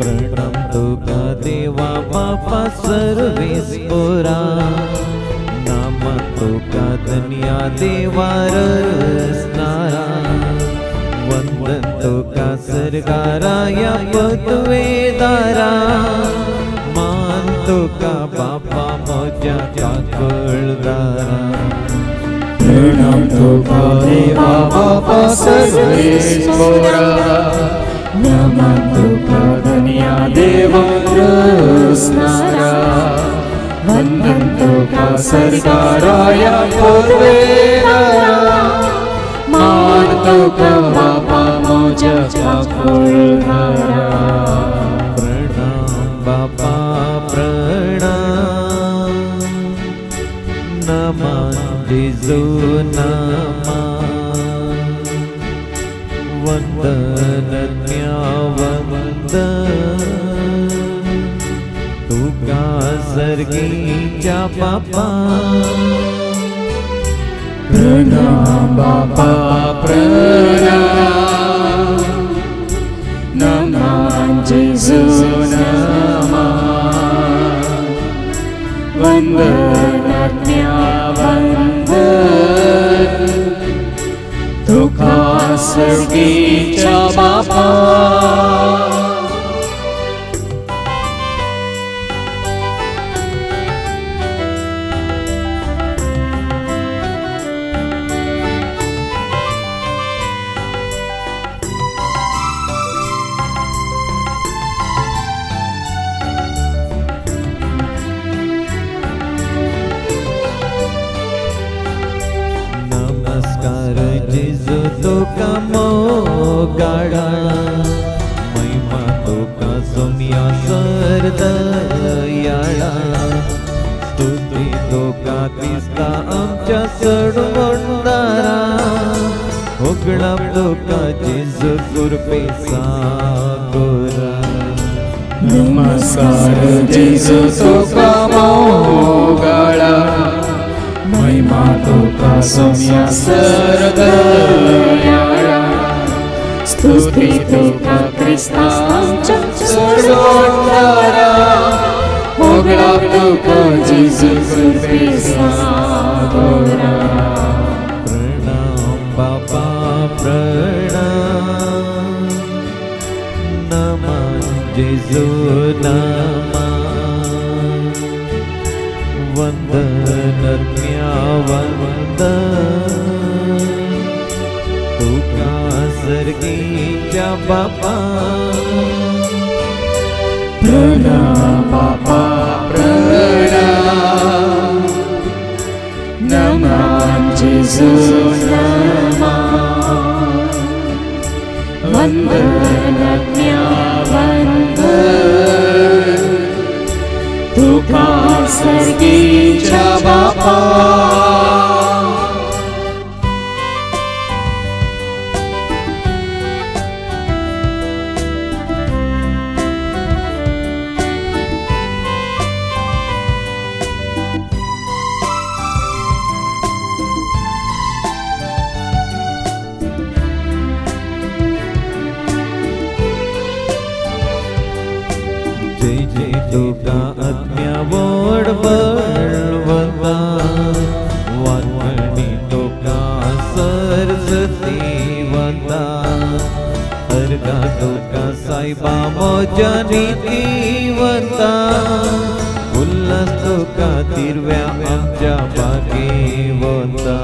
प्रणाम तुका देवा बापा सर्वेस्परा, नाम तुका धन्या देवा रसनारा, वंदन तुका सरकाराया पदवेदारा, मान तुका बापा मोजा काकुळदारा। प्रणाम तुका देवा बापा सर्वेस्परा, नमन तुका धन्या देवा रसनारा, वंदन तुका सरकाराया पदवेदारा, मान तुका बापा मोजा काकुळदारा। प्रणाम बापा प्रणाम, नमन जेजू नमन, वंदन वंदन तुका सर्गीच्या बापा। प्रणाम बापा प्रणाम, नमन जेजू नमन, वंदन वंदन तुका सर्गीच्या बापा। नमस्कार जेजू तुका मोगाडा, महिमा तुका सोम्या सरदयाळा, स्तुती तुका दिसता आमच्या सडवंदारा, होगळा तुका जेजू कृपे सागोरा। नमस्कार जेजू तुका मोगाळा, महिमा तुका सोम्या सरदयाळा, स्तुती तुका क्रिस्ता आमच्या सडवंदारा, होगळा तुका जेजू कृपे सागोरा। प्रणाम बापा प्रणाम, नमन जेजू नमन, वंदन वंदन तुका सर्गीच्या बापा। प्रणाम बापा प्रणाम, नमन जेजू नमन, वंदन वंदन तुका सर्गीच्या बापा। जय जय तुका अज्ञावड बळवंता, वाटणी तुका सरस्वतीवंता, अर्गा तुका साईबा मोजा नीतिवंता, उल्हास तुका तिरव्या आमच्या बागेवंता।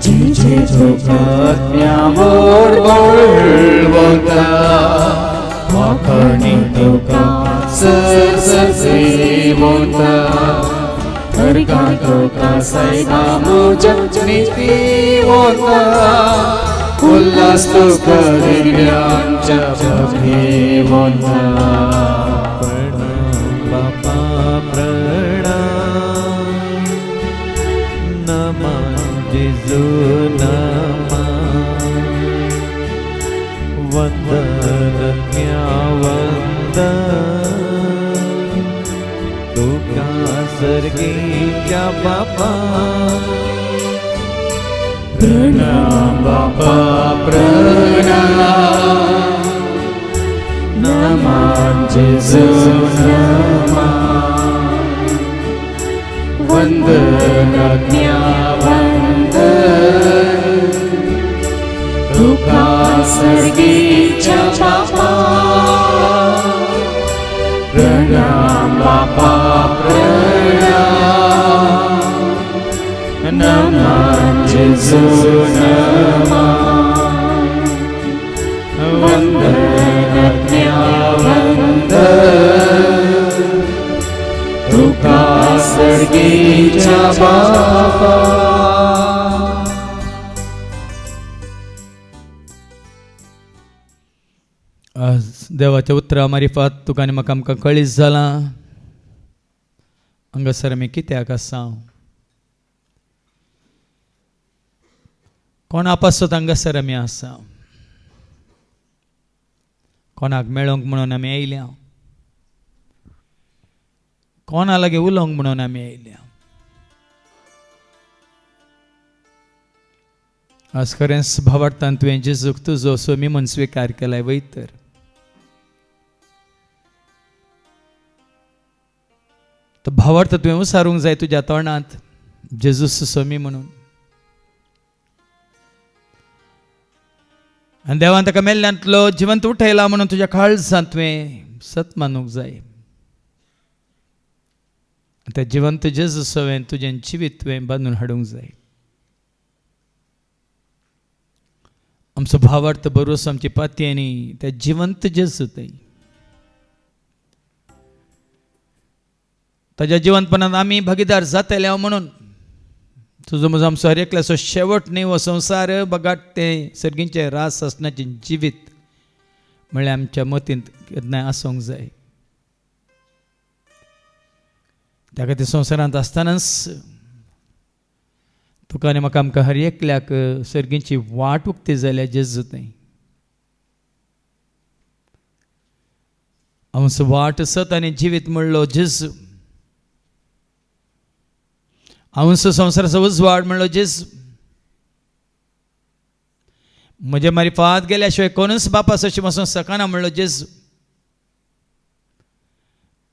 जय जय तुका अज्ञावड बळवंता, वाखणी तुका सरस्वतीवंता, अर्गा तुका साईबा मोजा नीतिवंता, उल्हास तुका तिरव्या आमच्या बागेवंता। प्रणाम बापा प्रणाम, नमन जेजू नमन, वंदन वंदन तुका सर्गीच्या बापा। प्रणाम बापा प्रणाम, नमः सर्गीच्या बापा प्रणाम बापा प्रणाम नमन जेजू नमन वंदन तुका सर्गीच्या बापा. आज देवाच्या उतरा मारिफात तुका आनी म्हाका आमकां कळीत जालां हांगासर आमी कित्याक आसा. कोणा पासत हांगासर आमी आसा, कोणाक मेळोंक म्हणून आमी येयल्या, कोणा लागीं उलोवंक म्हणून आमी येयल्या. आज खरेंच भावार्थान तुवें जेजूक तुजो स्वामी म्हूण स्विकार केलाय वयतर. तो भावार्थ तुवें उसारूंक जाय तुज्या तोंडांत जेजूस स्वामी म्हणून. आनी देवान ताका मेल्ल्यांतलो जिवंत उठयला म्हणून तुज्या काळजांत तुवें सत मानूंक जाय. त्या जिवंत जेजू सवें तुजें जिवीत तुवें बांदून हाडूंक जाय. आमचो भावार्थ बरोस आमची पातयेनी त्या जिवंत जेजू थंय. ताज्या जिवंतपणांत आमी भागीदार जातले म्हणून तुजो म्हजो आमचो हर एकल्याचो शेवट न्ही हो संवसार बगाट तें सर्गींचें रास आसनाचें जिवीत म्हणल्यार आमच्या मतींत केन्नाय आसूंक जाय. त्या खातीर संवसारांत आसतनाच तुका आनी म्हाका आमकां हर एकल्याक सर्गींची वाट उक्ती जाल्या जेजू थंय. आमचो वाट सत आनी जिवीत म्हणलो जेजू. हांवसो संवसाराचो उजवाड म्हणलो जेजू. म्हजे मारिफात गेल्या शिवाय कोणूच बापास अशें वचूंक शकना म्हणलो जेजू.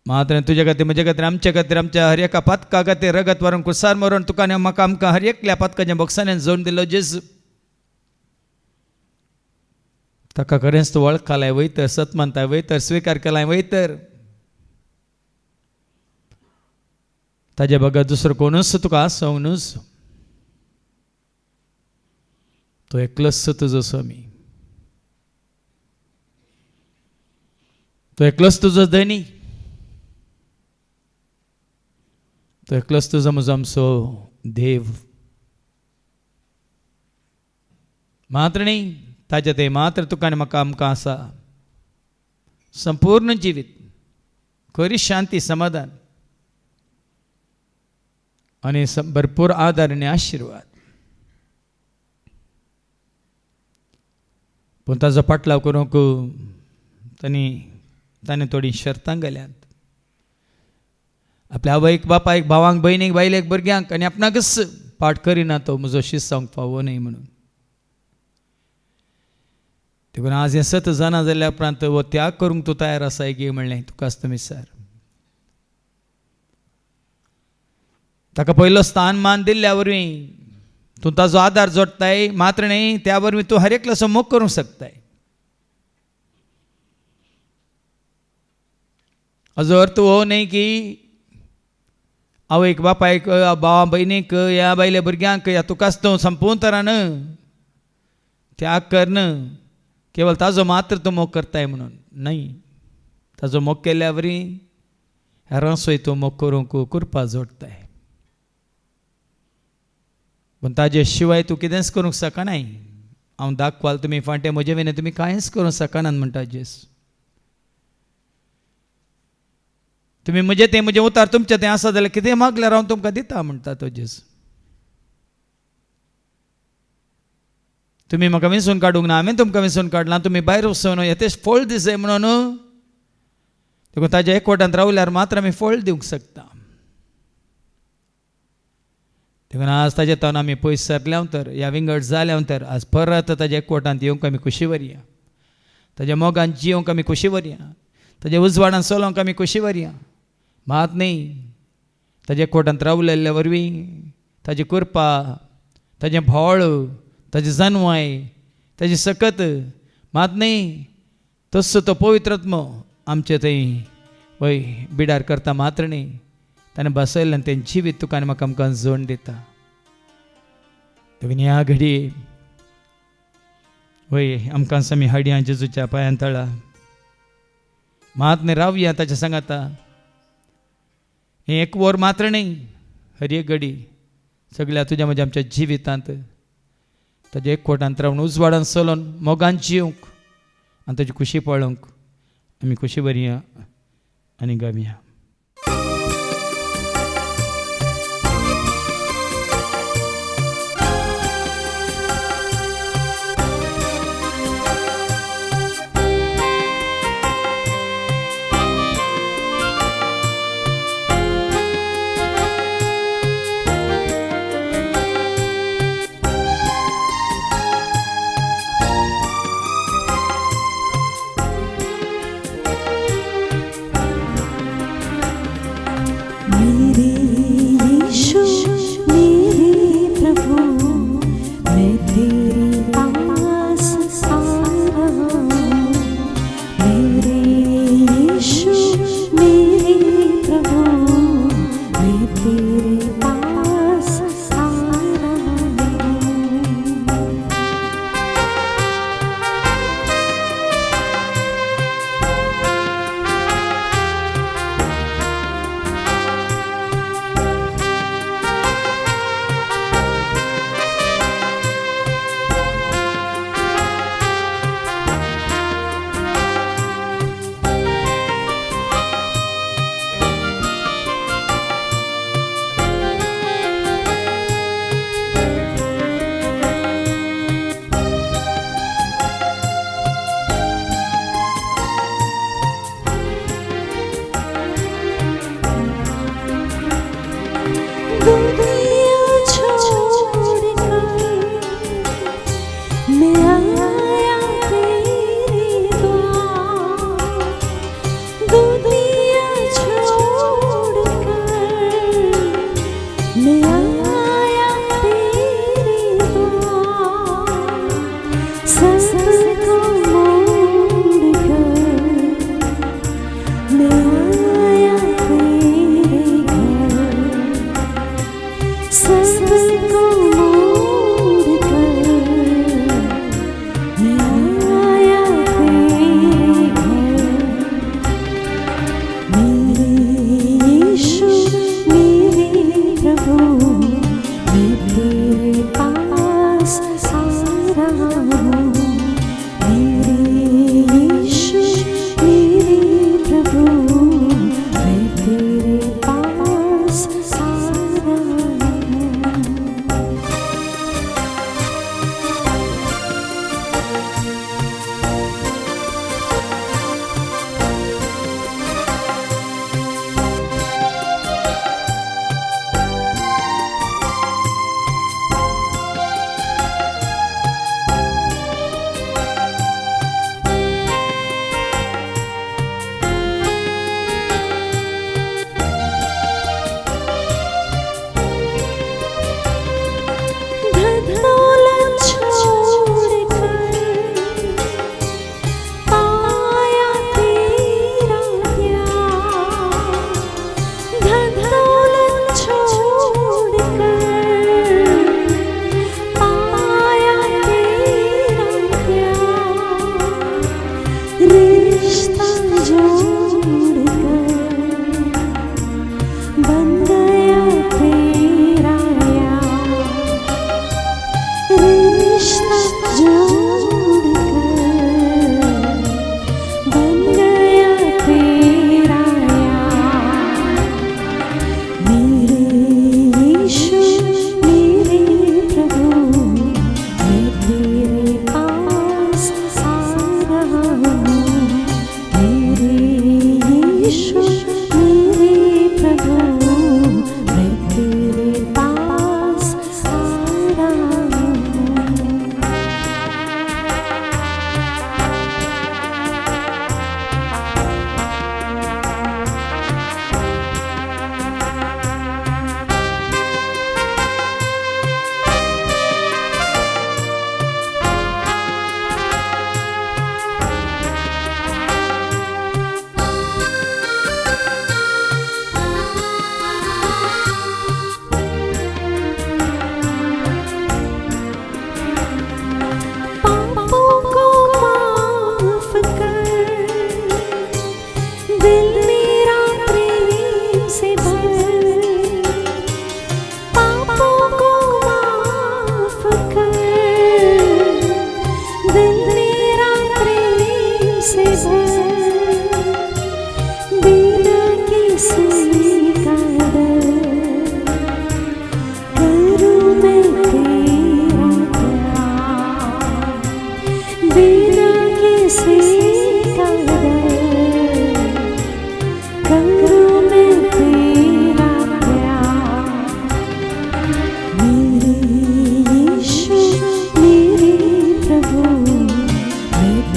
मात्र तुजे खातीर म्हजे खातीर आमचे खातीर आमच्या हर एका पातका खातीर रगत व्हरून कुसार मरून तुका आनी म्हाका आमकां हर एकल्या पातकाच्या बोक्सांनी जोडून दिलो जेजू. ताका खरेंच तूं वळखलाय वयतर, सत मानताय वयतर, स्विकार केलाय वयतर. ताजे बगत दुसरो कोणूच तुका आसोंक न्हूच. तो एकलोच तुजो स्वामी, तो एकलोच तुजो धनी, तो एकलोच तुजो म्हजो आमचो देव. मात्र न्ही ताजे ते मात्र तुका आनी म्हाका आमकां आसा संपूर्ण जिवीत, खरी शांती, समाधान आनी भरपूर आदार आनी आशिर्वाद. पूण ताजो पाटलाव करूंक ताणें थोडी शर्तां घाल्यांत. आपल्या आवयक, बापायक, भावांक, भयणीक, बायलेक, भुरग्यांक आनी आपणाकच पाट करिना तो म्हजो शीस जावंक फावो न्ही म्हणून. देखून आज हें सत जाना जाल्या उपरांत हो त्याग करूंक तूं तयार आसा गे म्हणलें तुकाच तुमी सर. ताका पयलो स्थान मान दिल्ल्या वरवीं तूं ताजो आदार जोडताय. मात्र न्ही त्या वरवीं तूं हर एकल्याचो मोग करूंक शकताय. हाजो अर्थ हो न्ही की आवयक, बापायक, भावा भयणीक, ह्या बायले भुरग्यांक ह्या तुकाच तूं संपूर्ण तरान त्याग करन, केवळ ताजो मात्र तूं मोग करताय म्हणून न्ही. ताजो मोग केल्या वरवीं हेरांचोय तूं मोग करूंक कृपा जोडताय. पूण ताजे शिवाय तूं कितेंच करूंक शकनाय. हांव दाखवाल तुमी फाटें म्हजे विने तुमी कांयच करूंक शकनात म्हणटा जेजू. तुमी म्हजें उतार तुमचें तें आसा जाल्यार कितें मागल्यार हांव तुमकां दिता म्हणटा तो जेजू. तुमी म्हाका विंचून काडूंक ना, हांवें तुमकां विंचून काडलां. तुमी भायर वचून येतेच फळ दिसय म्हणून देखून ताज्या एकवटांत रावल्यार मात्र आमी फळ दिवंक शकता. देखून आज ताजे तोंड आमी पयस सरल्या तर, ह्या विंगड जाल्या तर आज परत ताज्या एकवटांत येवंक आमी खुशी व्हरया. ताज्या मोगान जिवंक आमी खुशी व्हरया. ताज्या उजवाडान चलोवंक आमी खुशी व्हरया. मात न्ही ताजे एकवटांत रावलेल्या वरवीं ताजी कृपा, ताजें भोळ, ताजी जानवाय, ताजी सकत, मात नाही तसो तो पवित्रात्मो आमचे थंय वय बिडार करता मात्र न्ही ताणें बसयलें आनी तें जिवीत तुका आनी म्हाका आमकां जोड दिता. देखून ह्या घडी वय आमकां आमी हाडया जेजूच्या पांयां तळा मात न्ही रावया ताच्या सांगाता. हें एक वर मात्र न्ही हर एक घडी सगळ्या तुज्या म्हज्या आमच्या जिवितांत ताजे एकवटांत रावन उजवाडान चलोवन मोगान जिवंक आनी ताची खुशी पळोवंक आमी खुशी भरया आनी गावया.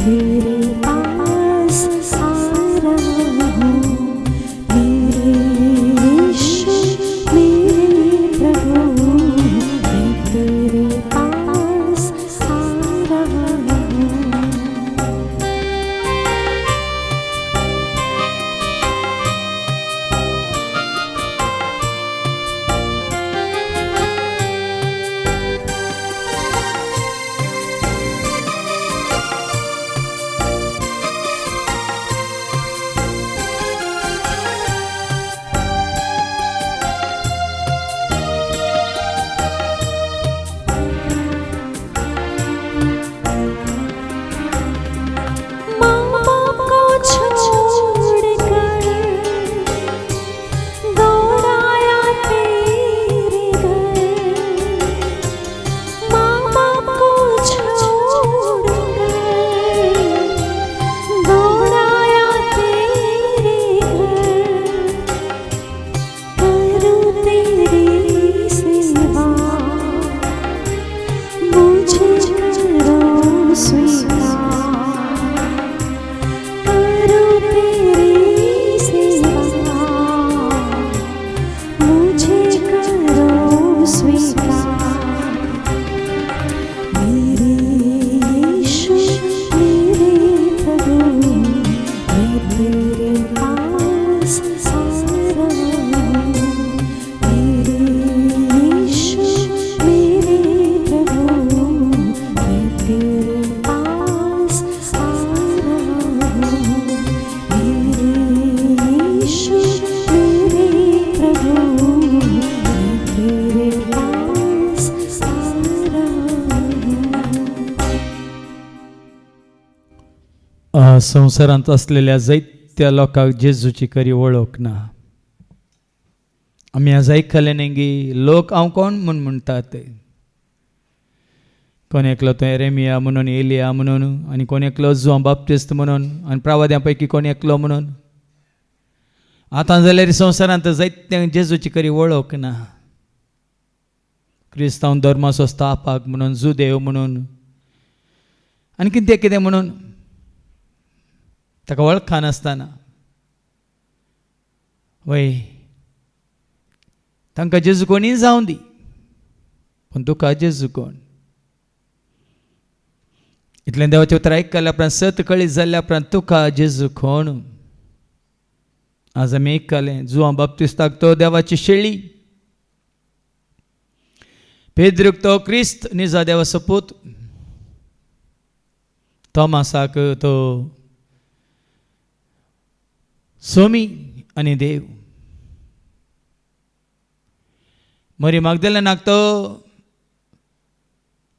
तेरे पास आ रहा हूँ, मेरे यीशु मेरे प्रभु, मैं तेरे पास आ रहा हूँ। माँ बाप को छोड़कर दौड़ाया तेरे घर, माँ बाप को छोड़कर दौड़ाया तेरे घर, करूँ तेरी सेवा, मुझे करो स्वीकार, करूँ तेरी सेवा, मुझे करो स्वीकार। मेरे यीशु मेरे प्रभु, मैं तेरे पास आ रहा हूँ, मेरे यीशु मेरे प्रभु, मैं तेरे पास आ रहा हूँ, मेरे यीशु मेरे प्रभु, मैं तेरे पास आ रहा हूँ। संवसारांत असलेल्या जायत्या लोकांक जेजूची खरी वळख ना. आमी आज आयकलें न्ही की लोक हांव कोण म्हूण म्हणटात. कोण एकलो तो एरेमिया म्हणून, एलिया म्हणून, आनी कोण एकलो जुआं बाप्तिस्त म्हणून, आनी प्रवाद्यां पैकी कोण एकलो म्हणून. आतां जाल्यार संवसारांत जायत्यांक जेजूची खरी वळख ना. क्रिस्तांव धर्माचो स्थापक म्हणून, जुदेव म्हणून, आनी कितें कितें म्हणून ताका वळखा नासतना वय तांकां जेजू कोणीय जावं दी, पूण तुका जेजू कोण? इतलें देवाचें उतर आयकल्या उपरांत, सत कळीत जाल्ल्या उपरांत तुका जेजू कोण? आज आमी आयकलें जुआं बाप्तिस्ताक तो देवाची शेळी, पेद्रूक तो क्रिस्त निजा देवाचो पूत, तोमासाक तो सोमी आनी देव, मरी मागदलेनाक तो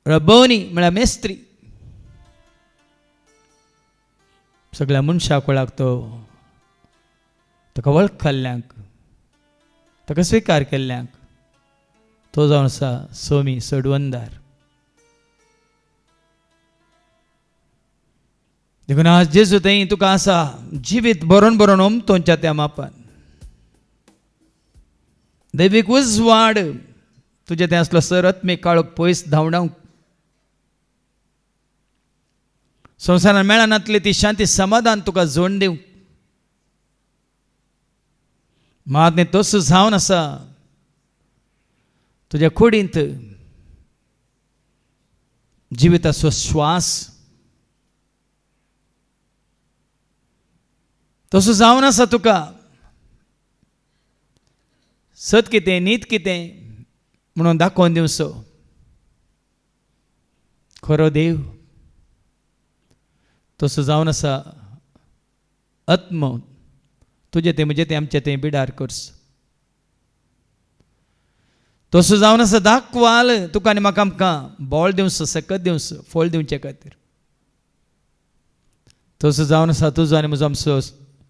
रब्बोनी म्हळ्यार मेस्त्री, सगळ्या मनशाक वळख तो ताका वळखल्ल्यांक, ताका स्विकार केल्ल्यांक तो जावन आसा सोमी सडवंदार. देखून आज जेजू थंय तुका आसा जिवीत बरोवन बरोवन ओमतोवच्या त्या मापान. दैवीक उजवाड तुजे थंय आसलो सरत्मीक काळोख पयस धांवडावंक, संवसारान मेळनातली ती शांती समाधान तुका जोड दिवंक, मात तसो जावन आसा तुज्या कुडींत जिविताचो श्वास, तसो जावन आसा तुका सत कितें नीत कितें म्हणून दाखोवन दिवचो. खरो देव तसो जावन आसा आत्म तुजे ते म्हजे ते आमचे ते बिडार करस. तसो जावन आसा दाखवाल तुका आनी म्हाका आमकां बोळ दिवचो, सकत दिवचो, फळ दिवचे खातीर. तसो जावन आसा तुजो आनी म्हजो आमचो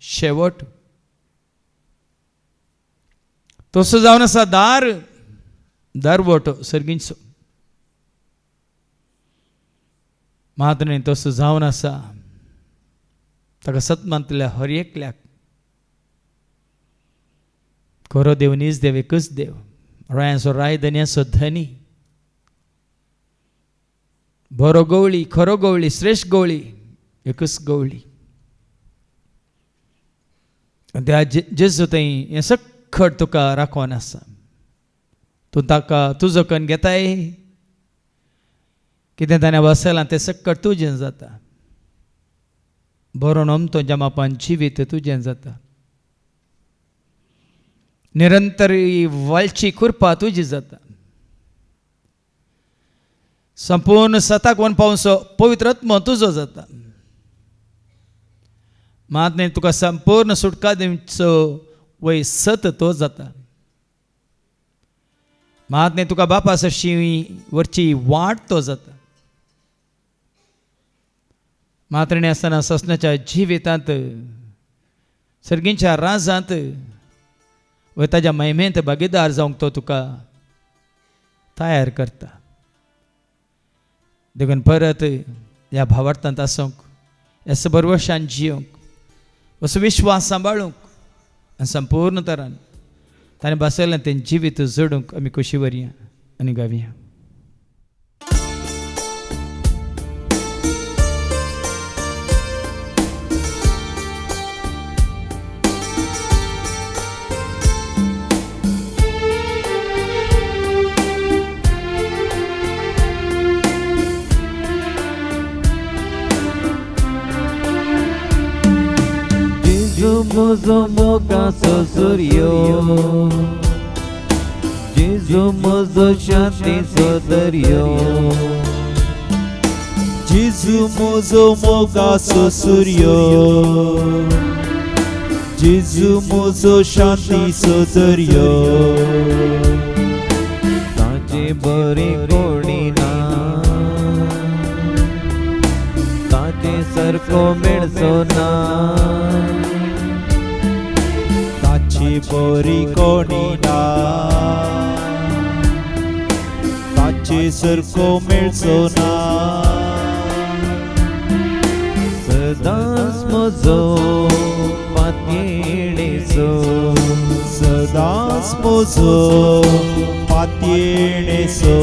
शेवट. तसो जावन आसा दारवटो सर्गींचो. मात न्ही तसो जावन आसा ताका सतमांतल्या हर एकल्याक खरो देव नीज देव एकच देव, रायांचो राय धन्याचो धनी, बरो गवळी, खरो गवळी, श्रेश्ठ गवळी एकच गवळी. त्या जेजू थंय हें सखट तुका राखोन आसा. तूं ताका तुजो कन्न घेताय, कितें ताणें वसलां तें सखट तुजें जाता. बरो नमतो जमापान जिवीत तुजें जाता. निरंतर वालची कृपा तुजी जाता. संपूर्ण सताक वन पावसो पवित्र आत्मा तुजो जाता. मात तुका संपूर्ण सुटका दिवचो वय सत तो जाता. मात तुका बापा सरशी वरची वाट तो जाता. मात्रेणी आसतना ससनाच्या जिवितांत सर्गींच्या राजांत व ताच्या महिमेंत भागीदार जावंक तो तुका तयार करता. देखून परत ह्या भावार्थांत आसूंक, ह्या सबरवर्शान जियोंक, असो विश्वास सांबाळूंक आनी संपूर्ण तरान ताणें बसयलें तें जिवीत जोडूंक आमी कशी वरया आनी गावया. Jezu mogaso suryo, Jezu mozo shanti sodaryo, Jezu mozo mogaso suryo, Jezu mozo shanti sodaryo, ताचे बरी कोणी ना, ताचे सरको मेळचो ना, ताची बरी कोणी ना, ताचे सरको मेळचो ना. सदांच म्हजो पातयेणेचो, सदांच म्हजो पातयेणेचो.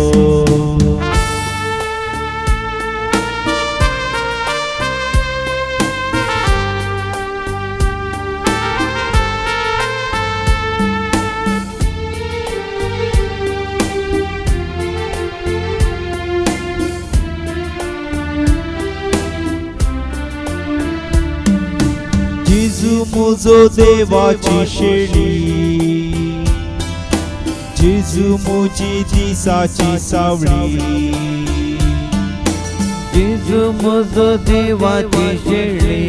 जेजू म्हजो देवाची शेळी, जेजू म्हजी दिसाची सावळी, जेजू म्हजो देवाची शेळी,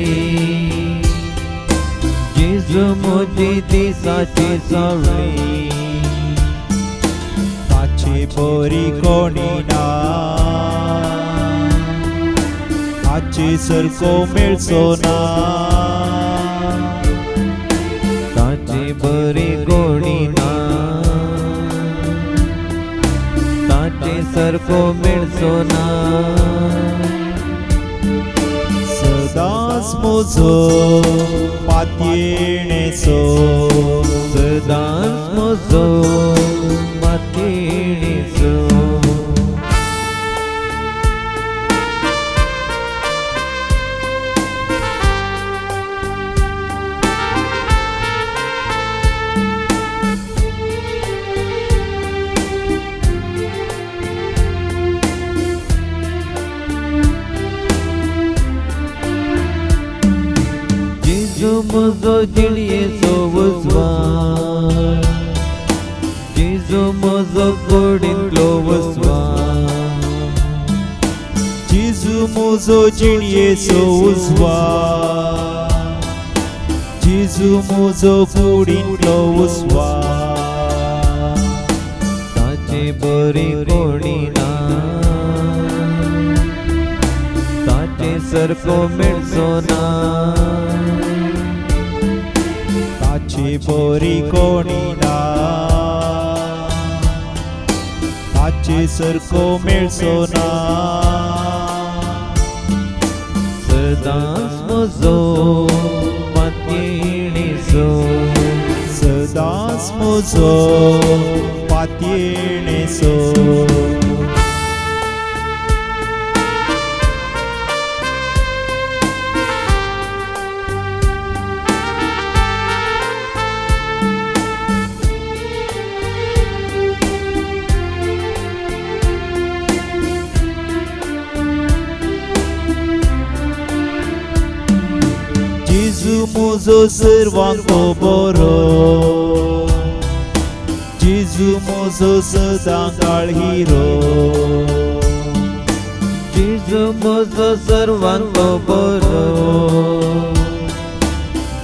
जेजू म्हजी दिसाची सावळी, ताची बरी कोणी ना, ताचे सरको मेळचो ना. ताची बरी कोणी ना, ताचे सरको मेळचो ना. सदांच म्हजो पातयेणेचो, सदांच म्हजो पातयेणेचो. जेजू म्हजो जिणयेचो उजवाड, जेजू म्हजो कुडींतलो उजवाड, जेजू म्हजो जिणयेचो उजवाड, जेजू म्हजो कुडींतलो उजवाड. ताचे बरी कोणी ना, ताचे सरको मेळचो ना. ताची बरी कोणी ना, ताचे सरको मेळचो ना. सदांच म्हजो पातयेणेचो, सदांच म्हजो पातयेणेचो. म्हजो सर्वांको बरो जेजू म्हजो सदां काळहिरो जेजू म्हजो सर्वांको बरो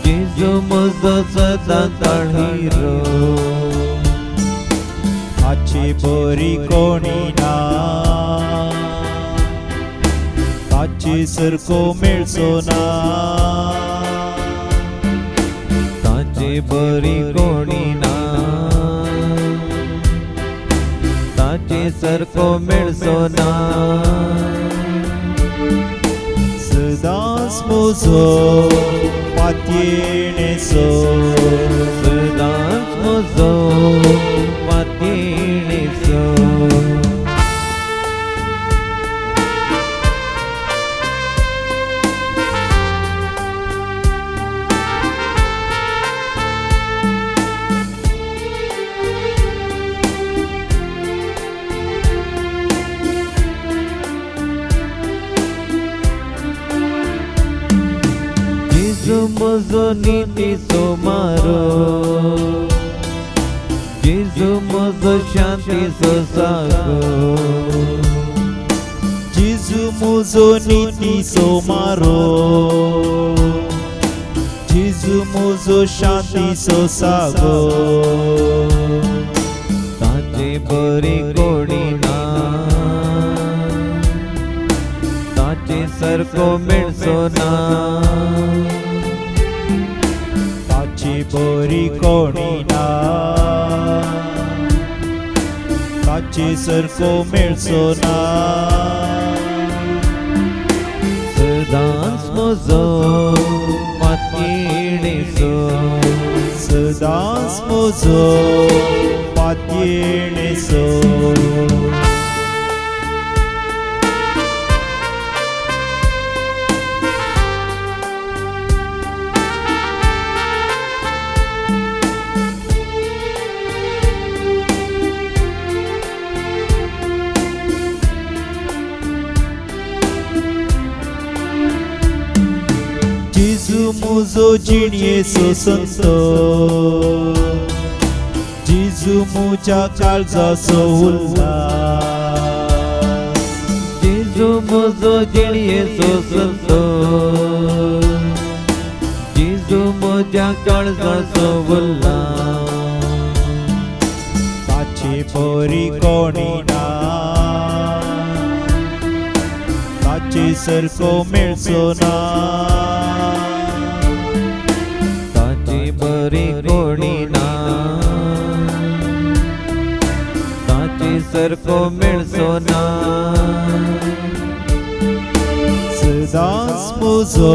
जेजू म्हजो सदां काळहिरो ताची बरी कोणी ना ताचे सारको मेळचो ना ताची बरी कोणी ना ताचे सारको मेळचो ना सदांच म्हजो पातयेणेचो सदांच म्हजो पातयेणेचो जेजू म्हजो नितीचो मारो जेजू म्हजो शांतीचो सागो जेजू म्हजो नितीचो मारो जेजू म्हजो शांतीचो सागो ताचे बरी कोणी ना ताचे सारको मेळचो ना ताची बरी कोणी ना ताचे सारको मेळचो ना सदांच म्हजो पातयेणेचो सदांच म्हजो पातयेणेचो जेजू म्हजो जिणयेचो संतो जेजू म्हज्या काळजाचो उल्हास जेजू म्हजो जिणयेचो संतो जेजू म्हज्या काळजाचो उल्हास ताची बरी कोणी ना ताचे सारको मेळचो ना ताची बरी कोणी ना ताचे सारको मेळचो ना सदांच म्हजो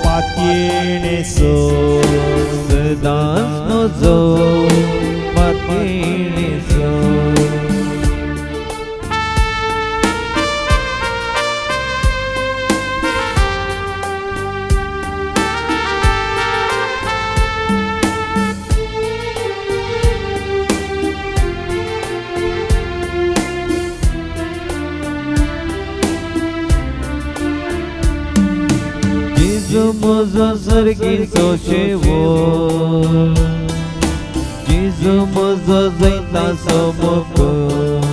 पातयेणेचो सदांच म्हजो पातयेणेचो जेजू म्हजो सर्गीचो शेवो जेजू म्हजो जैताचो मुकुट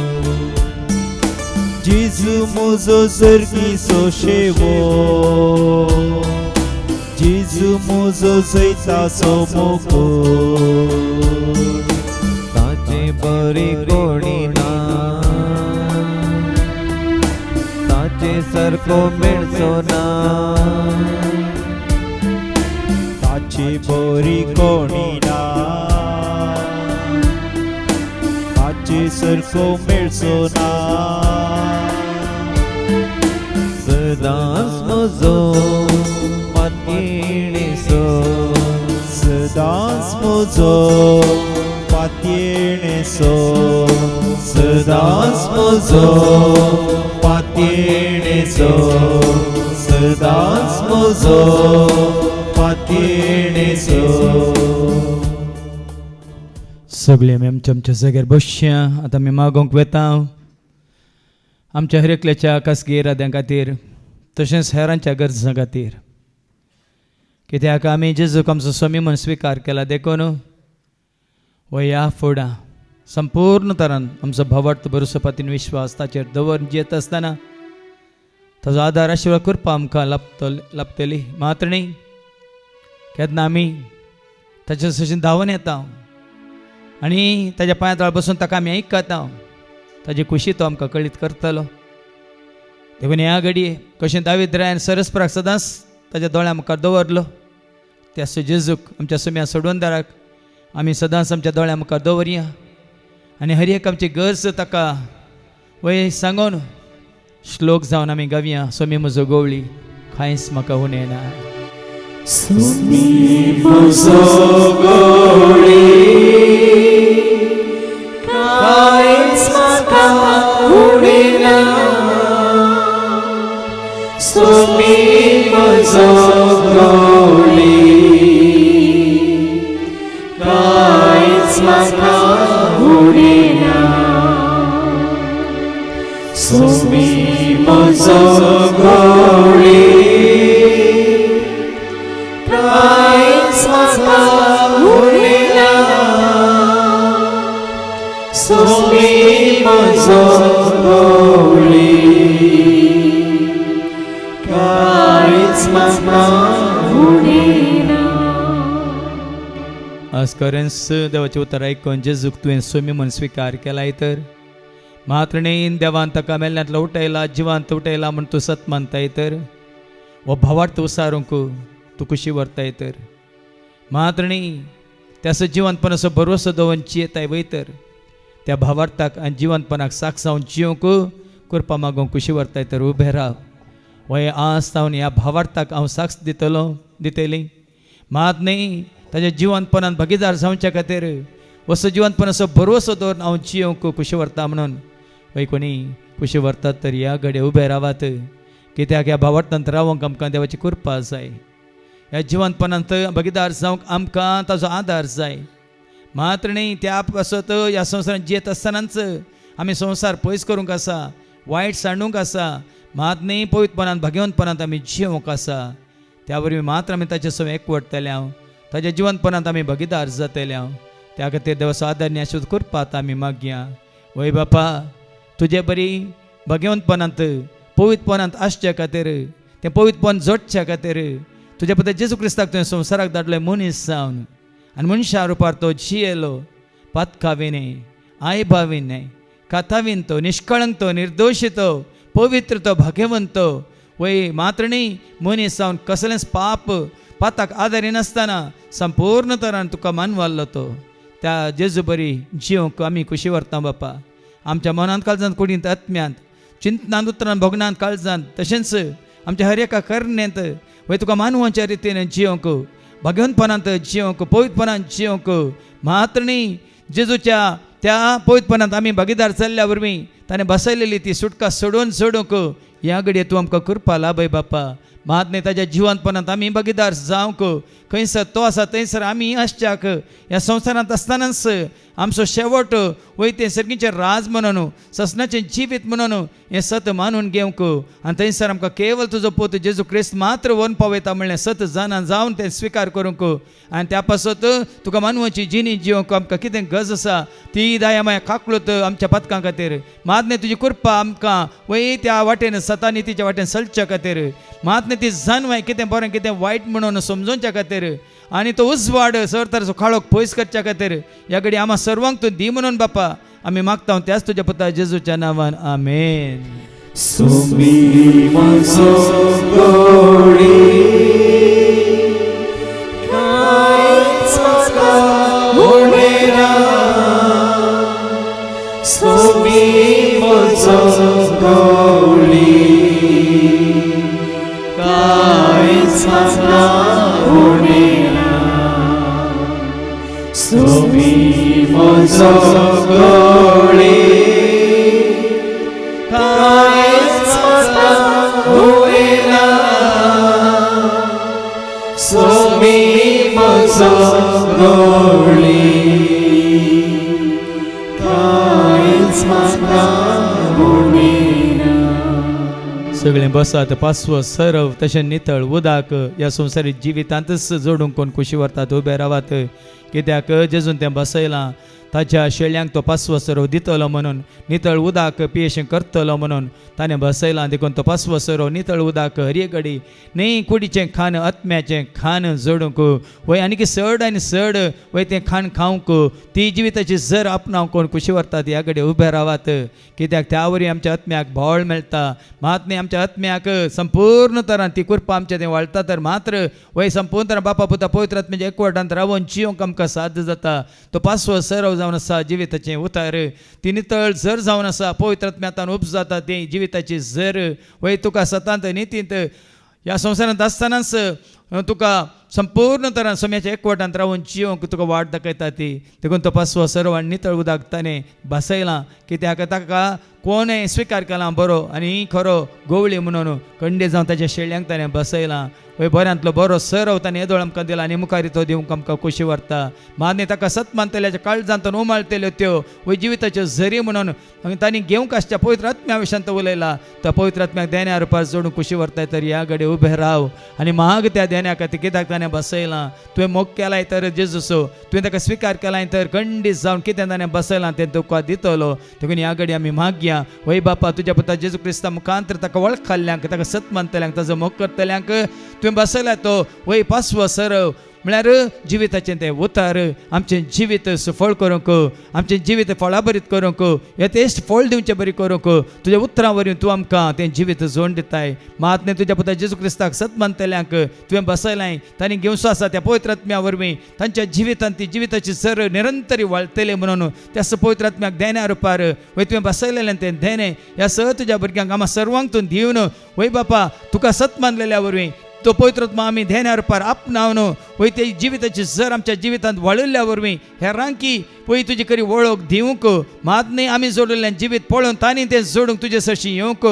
जेजू म्हजो सर्गीचो शेवो जेजू म्हजो जैताचो मुकुट ताची बरी कोणी ना ताचे सारको मेळचो ना ताची बरी कोणी ना ताचे सारको मेळचो ना सदांच म्हजो पातयेणेचो सदांच म्हजो पातयेणेचो सदांच म्हजो पातयेणेचो सदांच म्हजो पातयेणेचो सगळे आमी आमच्या जाग्यार बसया आतां आमी मागोवंक वेता आमच्या हर एकल्याच्या खासगी इराद्यां खातीर तशेंच हेरांच्या गरजां खातीर कित्याक आमी जेजूक आमचो स्वामी म्हणून स्विकार केला देखून व ह्या फुडां संपूर्ण तरान आमचो भवार्थ भरोसो पातीन विश्वास ताचेर दवरून जियेत आसतना ताजो आदार आशिर्वाद करपा आमकां लाभतली मात्र न्ही केन्ना आमी ताचे सशीन धांवन येता आनी ताज्या पांया तळ बसून ताका आमी आयकता ताजी खुशी तो आमकां कळीत करतलो देखून ह्या घडये कशें दावीद रायन सरस्पराक सदांच ताज्या दोळ्या मुखार दवरलो त्या जेजूक आमच्या सुम्या सोडवणदाराक आमी सदांच आमच्या दोळ्या मुखार दवरया आनी हर एक आमची गरज ताका वय सांगून श्लोक जावन आमी गावया सोमी म्हजो गवळी कांयच म्हाका उणें ना सोमी म्हजो गवळी कांयच म्हाका उणें ना सोमी म्हजो गवळी कांयच म्हाका उणें ना सोमी म्हजो गवळी कांयच म्हाका उणें ना सोमी म्हजो गवळी कांयच म्हाका उणें ना. आज खरेंच देवाचें उतर आयकून जेजूक तुवें सोमी म्हणून स्विकार केलाय तर मात्र न्ही देवान ताका मेल्ल्यांतलो उठयला जिवांत उठयला म्हूण तूं सत मानताय तर हो भावार्थ उसारूंक तूं खुशी व्हरताय तर मात्र न्ही त्याचो जिवंतपणाचो भरवसो दवरून जियेताय वय तर त्या भावार्थाक आनी जिवंतपणाक साख जावन जियोंक करपा मागून खुशी व्हरताय तर उबें राव वय आज जावन ह्या भावार्थाक हांव साक्ष दितली मात न्ही ताच्या जिवंतपणान भागीदार जावचे खातीर असो जिवंतपणाचो भरवसो दवरून हांव जियोंक खुशी व्हरता म्हणून वय कोणी खुशी व्हरतात तर ह्या घडये उबे रावात कित्याक ह्या भावार्थांत रावंक आमकां देवाची कृपा जाय ह्या जिवंतपणांत भागीदार जावंक आमकां ताजो आदार जाय मात्र न्ही त्या पासत ह्या संवसारांत जियेत आसतनाच आमी संवसार पयस करूंक आसा वायट सांडूंक आसा मात न्ही पवित्रपणांत भाग्यवंतपणांत आमी जियोंक आसा त्या वरवीं मात्र आमी ताचे सवय एकवटतले हांव ताच्या जिवंतपणांत आमी भागीदार जातले हांव त्या खातीर देवाचो आदार आनी आशिर्वाद करपाक आमी मागया वय बापा तुजे बरी भाग्यवंतपणांत पवित्रपणांत आसचे खातीर तें पवित्रपण जोडचे खातीर तुजे पुत्र जेजू क्रिस्ताक तुवें संवसाराक धाडलोय मनीस जावन आनी मनशा रुपार तो जियेलो पातकाविने आयभाविने कातावीन तो निष्कळंक तो निर्दोशी तो पवित्र तो भाग्यवंत वय मात्र न्ही मनीस जावन कसलेंच पाताक आदारी नासतना संपूर्ण तरान तुका मानवाल्लो तो त्या जेजू बरी जियोंक आमी खुशी व्हरता बापा आमच्या मनांत काळजांत कुडींत आत्म्यांत चिंतनांत उतरांत भोगनांत काळजांत तशेंच आमच्या हर एका करण्यांत वय तुका मानवाच्या रितीन जियोंक भाग्यवंतपणांत जियोंक पवित्रपणांत जियोंक मात्र न्ही जेजूच्या त्या पवित्रपणांत आमी भागीदार जाल्ल्या वरवीं ताणें बसयलेली ती सुटका सोडूंक ह्या घडये तूं आमकां करपा लाभय बापा मात न्ही ताच्या जिवंतपणांत आमी भागीदार जावंक खंयसर तो आसा थंयसर आमी आसच्याक ह्या संवसारांत आसतनाच आमचो शेवट वय तें सर्गीचें राज म्हणून ससनाचें जिवीत म्हणून हें सत मानून घेवंक आनी थंयसर आमकां केवळ तुजो पोत जेजू क्रिस्त मात्र व्हरून पावयता म्हणलें सत जावन तें स्विकार करूंक आनी त्या पासत तुका मानवाची जिणी जिवंक आमकां कितें गरज आसा ती दया माया काकूळत आमच्या पथकां खातीर मात न्ही तुजी कृपा आमकां वय त्या वाटेन सतानितीच्या वाटेन चलच्या खातीर मात न्ही ती जाणवाय कितें बरें कितें वायट म्हणून समजोवच्या खातीर आनी तो उजवाड सरतारचो खाळोक पयस करच्या खातीर ह्या घडी आम्हा सर्वांक तूं दी म्हणून बापा आमी मागता त्याच तुज्या पुता जेजूच्या नांवान आमेन. सोमी म्हजो गवळी कांयच म्हाका उणें ना सोमी म्हजो गवळी कांयच म्हाका उणें ना सोमी म्हजो गवळी कांयच म्हाका उणें ना सोमी म्हजो गवळी कांयच म्हाका उणें ना. सगळे बसात पासवो सरव तशें नितळ उदाक ह्या संवसारीक जिवितांतच जोडूंक कोण कुशी व्हरतात उबे रावात कित्याक जेजून तें बसयलां ताच्या शेळ्यांक तो पासवो सरव दितलो म्हणून नितळ उदाक पियेशें करतलो म्हणून ताणें बसयलां देखून तो पासवो सरव नितळ उदाक हर एक घडी न्ही कुडीचें खाण आत्म्याचें खाण जोडूंक वय आनी सड आनी सड वय तें खाण खावंक ती जिविताची जर आपणाव कोण कुशी व्हरतात ह्या घडी उबे रावात कित्याक त्या वरी आमच्या आत्म्याक भावळ मेळटा मात न्ही आमच्या आत्म्याक संपूर्ण तरान ती कृपा आमच्या तें वाळटा तर मात्र वय संपूर्ण तरान बापा पुता पवित्र आत्म्याच्या एकवटांत रावून जियोंक आमकां साध्य जाता तो पासवो सरव जावन आसा जिविताचें उतार ती नितळ जर जावन आसा पवित्र आत्म्यातान उप जाता ती जिविताची जर वय तुका सतांत नितींत ह्या संवसारांत आसतनाच तुका संपूर्ण तरान सोम्याच्या एकवटांत रावून जियोंक तुका वाट दाखयता ती देखून तो पासवो सरव आनी नितळ उदक ताणें बसयलां कित्याक ताका कोणें स्विकार केला बरो आनी खरो गोवळी म्हणून खंडे जावन ताच्या शेळ्यांक ताणें बसयलां वय बऱ्यांतलो बरो सरव ताणें येदोळ आमकां दिला आनी मुखारी तो दिवंक आमकां खोशी व्हरता मान्य ताका सत मानतल्याच्या काळजांत उमाळटल्यो त्यो वय जिविताच्यो झरी म्हणून तांणी घेवंक आसच्या पवित्र आत्म्या विशयांत उलयला त्या पवित्र आत्म्याक देण्या रुपार जोडून खोशी व्हरताय तर ह्या घडी उबे राव आनी महाग त्या देण्या खातीर कित्याक ताणें बसयलां तुवें मोग केलाय तर जेजूसो तुवें ताका स्विकार केलाय तर खंडीत जावन कितें ताणें बसयलां तें तुका दितलो देखून ह्या घडी आमी मागया वय बापा तुज्या पुता जेजू क्रिस्ता मुखांतर ताका वळखल्ल्यांक ताका सत मानतल्यांक ताजो मोग करतल्यांक तुवें बसयला तो वय पासवो सरव म्हळ्यार जिविताचें तें उतार आमचें जिवीत सफळ करूंक आमचें जिवीत फळाबरीत करूंक हे तेस्ट फळ दिवचें बरी करूंक तुज्या उतरां वरवीं तूं आमकां तें जिवीत जोड दिताय मात न्ही तुज्या पुता जेजू क्रिस्ताक सत मानतल्यांक तुवें बसयलाय तांणी घेवचो आसा त्या पवित्र आत्म्या वरवीं तांच्या जिवितांत ती जिविताची सर निरंतरी वाळटली म्हणून त्या पवित्र आत्म्याक देण्या रुपार वय तुवें बसयलेलें तें देणें ह्या तुज्या भुरग्यांक आम्हा सर्वांक तूं दिवन वय बापा तुका सत मानलेल्या वरवीं तो पवित्र आत्मा आमी देण्या रुपार आपणावन वय ते जिविताची जर आमच्या जिवितांत वाळिल्ल्या वरवीं हेरांकी पळय तुजी खरी वळख दिवंक मात न्ही आमी जोडिल्लें जिवीत पळोवन तांणी तें जोडूंक तुजे सरशी येवंक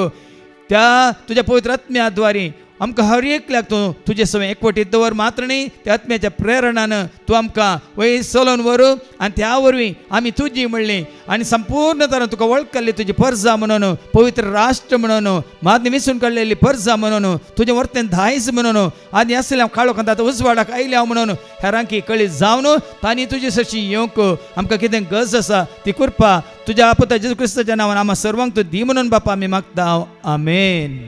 त्या तुज्या पवित्र आत्म्या द्वारे आमकां हर एकल्याक तूं तुजे सवय एकवटीत दवर मात्र न्ही त्या आत्म्याच्या प्रेरणान तूं आमकां वय चलोवन व्हर आनी त्या वरवीं आमी तुजी म्हणली आनी संपूर्ण तरान तुका वळखली तुजी पर्जा म्हणून पवित्र राष्ट्र म्हणून मात विसून काडलेली पर्जा म्हणून तुजें वर्तें दायज म्हणून आनी आसल्या काळो कांता उजवाडाक आयल्या म्हणून हेरांकी कळीत जावन तांणी तुजे सरशी येवंक आमकां कितें गरज आसा ती कृपा तुज्या पुता जेजू क्रिस्ताच्या नांवान आम्हा सर्वांक तूं दी म्हणून बापा आमी मागता आमेन.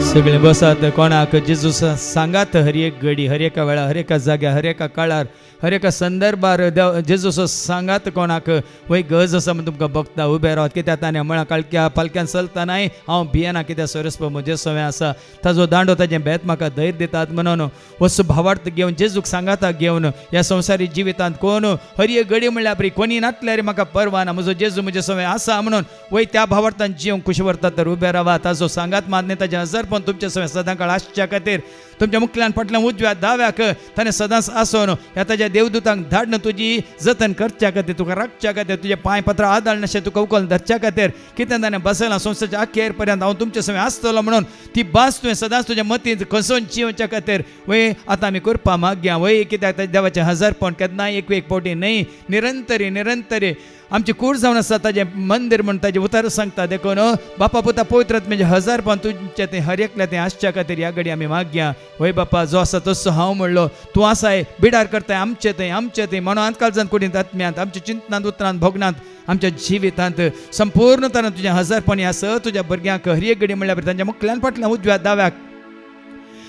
सगळे बसात कोणाक जेजू सांगात हर एक घडी हर एका वेळा हर एका जाग्यार हर एका काळार हर एका संदर्भार जेजू सांगात कोणाक वय गरज आसा म्हण तुमकां बघता उबे रावत कित्याक ताणें म्हळ्यार काळक्या पालक्यान चलतानाय हांव भियेना कित्याक सरस्प म्हजे सवय आसा ताजो दांडो ताजें भेत म्हाका धैर्य दितात म्हणून वस्तू भावार्थ घेवन जेजूक सांगाता घेवन ह्या संवसारी जिवितांत कोण हर एक घडी म्हणल्यार बरी कोणी नाटल्यार म्हाका परवा ना म्हजो जेजू म्हजे सवय आसा म्हणून वय त्या भावार्थान जियोंक खुशी व्हरतात तर उबे रावा ताजो सांगात मान्य ताजें हजर पण तुमचे सवय सदांकाळ आसच्या खातीर तुमच्या मुखल्यान फाटल्यान उजव्या दाव्याक ताणें सदांच आसून ह्या ताज्या देवदूतांक धाडन तुजी जतन करच्या खातीर तुका राखच्या खातीर तुजे पांय पत्र आदाळ नाशें तुका उखल धरच्या खातीर कितें ताणें बसयलां संवसाच्या अखेर पर्यंत हांव तुमचे सवय आसतलो म्हणून ती भास तुवें सदांच तुज्या मतींत खसून जियोवच्या खातीर वय आतां आमी करपा मागया वय कित्याक देवाचें हजरपण केन्नाय एक फावटी न्ही निरंतरी आमची कूड जावन आसा ताजें मंदीर म्हण ताजें उतार सांगता देखून बापा पुता पवित्र आत्म्याचें हजारपण तुमचें तें हर एकल्या तें आसच्या खातीर ह्या घडी आमी मागया वय बापा जो आसा तसो हांव म्हणलो तूं आसाय बिडार करताय आमचें तें म्हणून अंतकाळजांत कुडींत आत्म्यांत आमच्या चिंतनांत उतरांत भोगनांत आमच्या जिवितांत संपूर्ण तरान तुजें हजारपण आसा तुज्या भुरग्यांक हर एक घडी म्हणल्यार तांच्या मुखल्यान फाटल्यान उजव्या दाव्याक